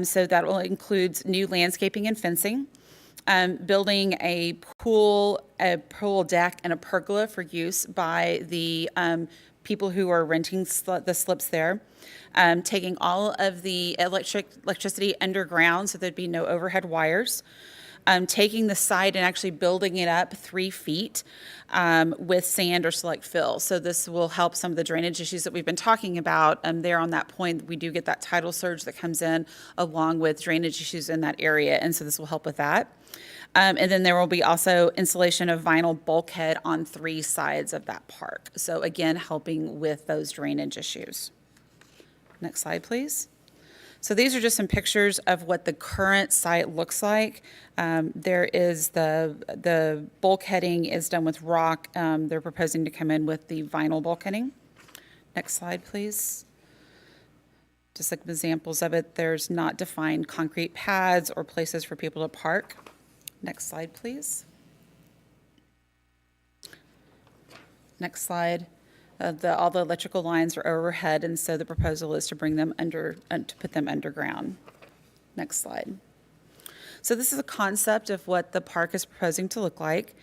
So that will include new landscaping and fencing, building a pool deck, and a pergola for use by the people who are renting the slips there, taking all of the electricity underground so there'd be no overhead wires, taking the site and actually building it up 3 feet with sand or select fill. So this will help some of the drainage issues that we've been talking about. There on that point, we do get that tidal surge that comes in along with drainage issues in that area, and so this will help with that. And then there will be also installation of vinyl bulkhead on 3 sides of that park. So again, helping with those drainage issues. Next slide, please. So these are just some pictures of what the current site looks like. There is the bulkheading is done with rock. They're proposing to come in with the vinyl bulkheading. Next slide, please. Just like examples of it, there's not defined concrete pads or places for people to park. Next slide, please. Next slide. All the electrical lines are overhead, and so the proposal is to bring them to put them underground. Next slide. So this is a concept of what the park is proposing to look like.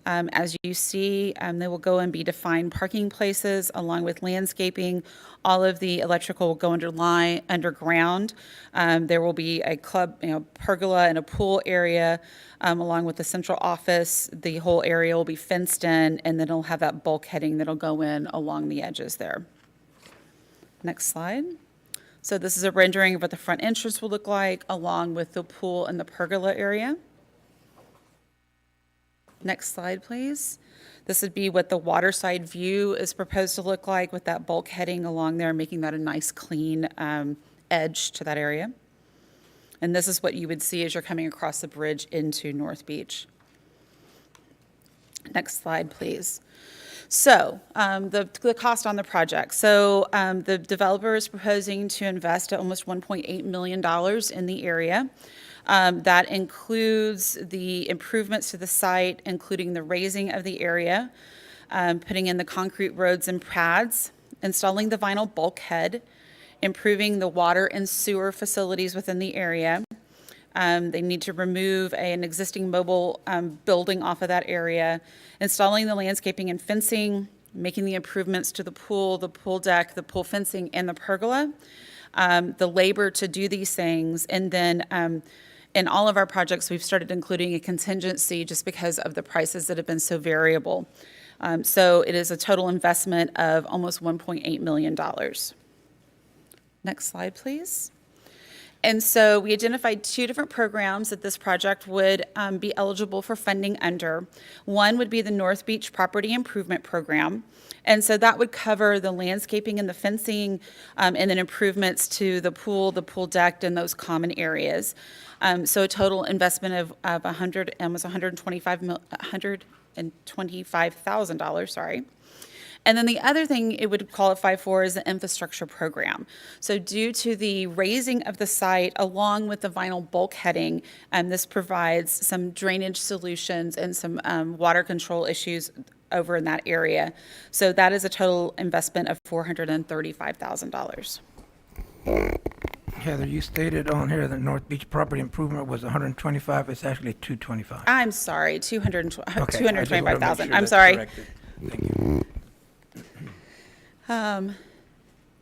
As you see, they will go and be defined parking places along with landscaping. All of the electrical will go underground. There will be a club, pergola and a pool area along with the central office. The whole area will be fenced in, and then it'll have that bulkheading that'll go in along the edges there. Next slide. So this is a rendering of what the front entrance will look like along with the pool and the pergola area. Next slide, please. This would be what the waterside view is proposed to look like with that bulkheading along there, making that a nice clean edge to that area. And this is what you would see as you're coming across the bridge into North Beach. Next slide, please. So the cost on the project. So the developer is proposing to invest almost $1.8 million in the area. That includes the improvements to the site, including the raising of the area, putting in the concrete roads and pads, installing the vinyl bulkhead, improving the water and sewer facilities within the area. They need to remove an existing mobile building off of that area, installing the landscaping and fencing, making the improvements to the pool deck, the pool fencing, and the pergola. The labor to do these things, and then in all of our projects, we've started including a contingency just because of the prices that have been so variable. So it is a total investment of almost $1.8 million. Next slide, please. And so we identified 2 different programs that this project would be eligible for funding under. One would be the North Beach Property Improvement Program. And so that would cover the landscaping and the fencing and then improvements to the pool deck, and those common areas. So a total investment of almost $125,000, sorry. And then the other thing it would qualify for is the infrastructure program. So due to the raising of the site along with the vinyl bulkheading, this provides some drainage solutions and some water control issues over in that area. So that is a total investment of $435,000. Heather, you stated on here that North Beach property improvement was 125. It's actually 225. I'm sorry, Okay, I just wanna make 225,000. sure I'm that's sorry. corrected. Thank you.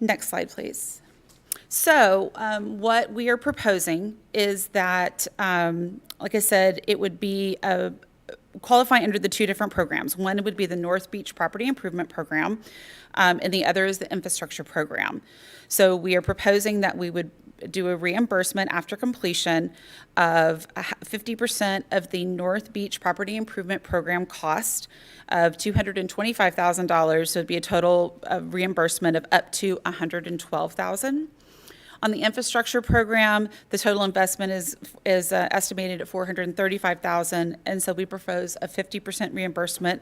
Next slide, please. So what we are proposing is that, like I said, it would be qualify under the 2 different programs. One would be the North Beach Property Improvement Program, and the other is the infrastructure program. So we are proposing that we would do a reimbursement after completion of 50% of the North Beach Property Improvement Program cost of $225,000. So it'd be a total reimbursement of up to $112,000. On the infrastructure program, the total investment is estimated at $435,000, and so we propose a 50% reimbursement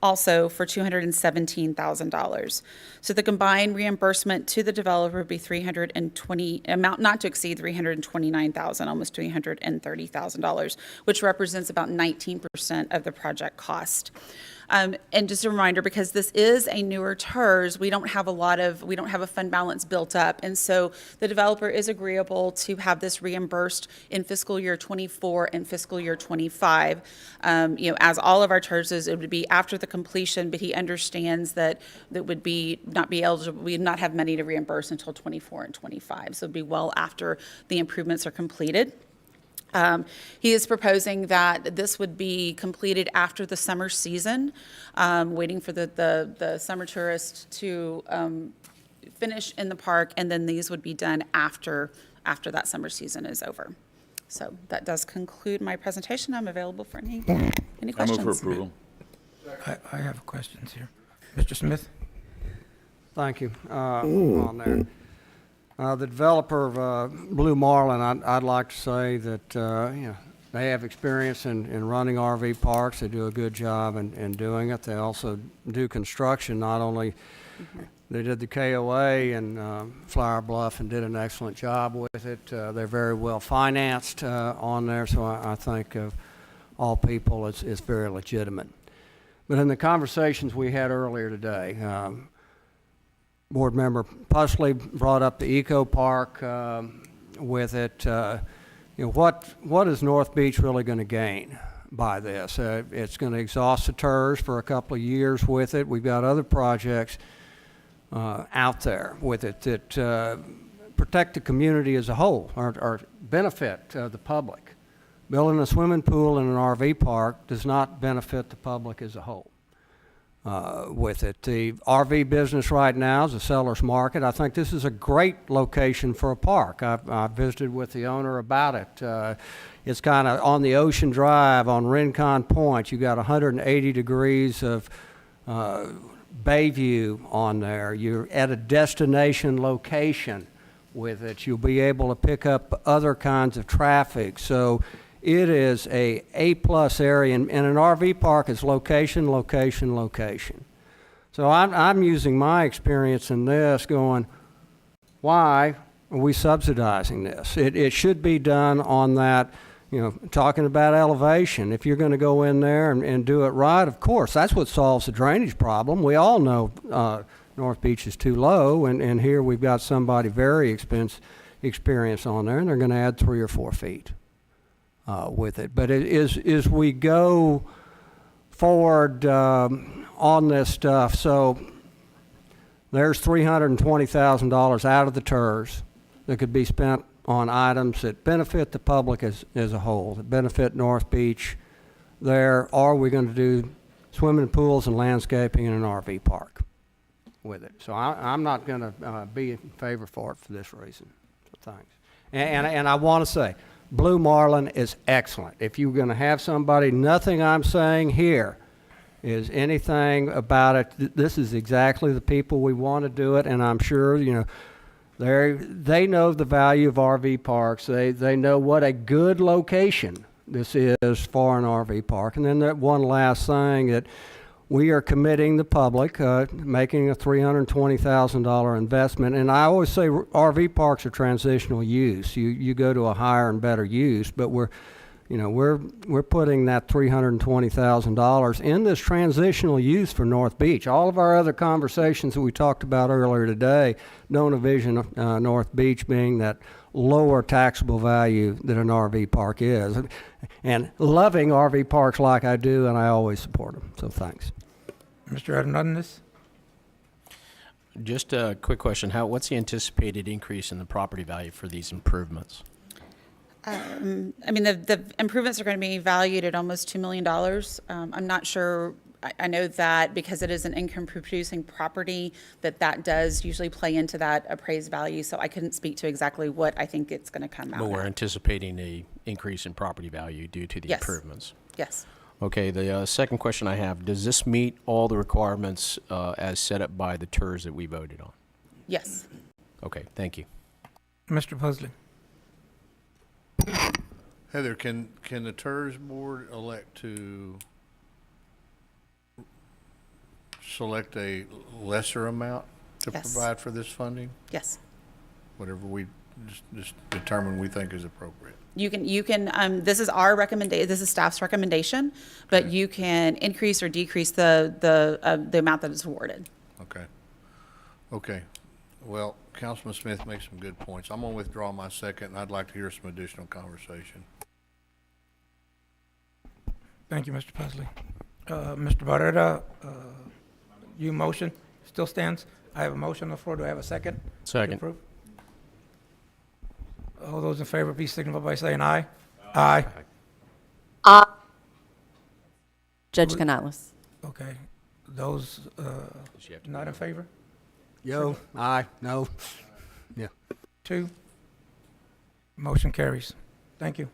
also for $217,000. So the combined reimbursement to the developer would be amount not to exceed $329,000, almost $330,000, which represents about 19% of the project cost. And just a reminder, because this is a newer TIRZ, we don't have a fund balance built up. And so the developer is agreeable to have this reimbursed in fiscal year 24 and fiscal year 25. As all of our TIRZs, it would be after the completion, but he understands that would not be eligible, we would not have money to reimburse until 24 and 25. So it'd be well after the improvements are completed. He is proposing that this would be completed after the summer season, waiting for the summer tourists to finish in the park, and then these would be done after that summer season is over. So that does conclude my presentation. I'm available for any questions. I move for approval. I have questions here. Mr. Smith? Thank you. On there. The developer of Blue Marlin, I'd like to say that they have experience in running RV parks. They do a good job in doing it. They also do construction. Not only they did the KOA in Flower Bluff and did an excellent job with it. They're very well financed on there, so I think of all people, it's very legitimate. But in the conversations we had earlier today, Board Member Pusley brought up the Eco Park with it. What is North Beach really going to gain by this? It's going to exhaust the TIRZ for a couple of years with it. We've got other projects out there with it that protect the community as a whole or benefit the public. Building a swimming pool in an RV park does not benefit the public as a whole. With it. The RV business right now is a seller's market. I think this is a great location for a park. I visited with the owner about it. It's kind of on the Ocean Drive on Rincon Point. You got 180 degrees of bay view on there. You're at a destination location with it. You'll be able to pick up other kinds of traffic. So it is a plus area, and an RV park is location, location, location. So I'm using my experience in this going, why are we subsidizing this? It should be done on that, talking about elevation. If you're going to go in there and do it right, of course, that's what solves the drainage problem. We all know North Beach is too low, and here we've got somebody very experienced on there, and they're going to add 3 or 4 feet. With it. But as we go forward on this stuff, so there's $320,000 out of the TIRZ that could be spent on items that benefit the public as a whole, that benefit North Beach there. Are we going to do swimming pools and landscaping in an RV park with it? So I'm not going to be in favor for it for this reason. So thanks. And I want to say, Blue Marlin is excellent. If you're going to have somebody, nothing I'm saying here is anything about it. This is exactly the people we want to do it, and I'm sure, they know the value of RV parks. They know what a good location this is for an RV park. And then that one last thing that we are committing the public, making a $320,000 investment. And I always say RV parks are transitional use. You go to a higher and better use, but we're putting that $320,000 in this transitional use for North Beach. All of our other conversations that we talked about earlier today don't envision North Beach being that lower taxable value that an RV park is. And loving RV parks like I do, and I always support them. So thanks. Mr. Hernandez? Just a quick question. What's the anticipated increase in the property value for these improvements? The improvements are going to be valued at almost $2 million. I'm not sure. I know that because it is an income-producing property, that does usually play into that appraised value. So I couldn't speak to exactly what I think it's going to come out. But we're anticipating an increase in property value due to the improvements. Yes. Okay. The second question I have: does this meet all the requirements as set up by the TIRZ that we voted on? Yes. Okay. Thank you. Mr. Pusley? Heather, can the TIRZ board elect to select a lesser amount to Yes. provide for this funding? Yes. Whatever we just determine we think is appropriate. You can, this is our recommendation, this is staff's recommendation, but you can increase or decrease the amount that is awarded. Okay. Okay. Well, Councilman Smith makes some good points. I'm going to withdraw my second, and I'd like to hear some additional conversation. Thank you, Mr. Pusley. Mr. Barrera, your motion still stands? I have a motion on the floor. Do I have a second? Second. To approve? All those in favor, please signify by saying aye. Aye. Judge Canales. Okay. Those not in favor? Yo, aye, no. Yeah. 2. Motion carries. Thank you.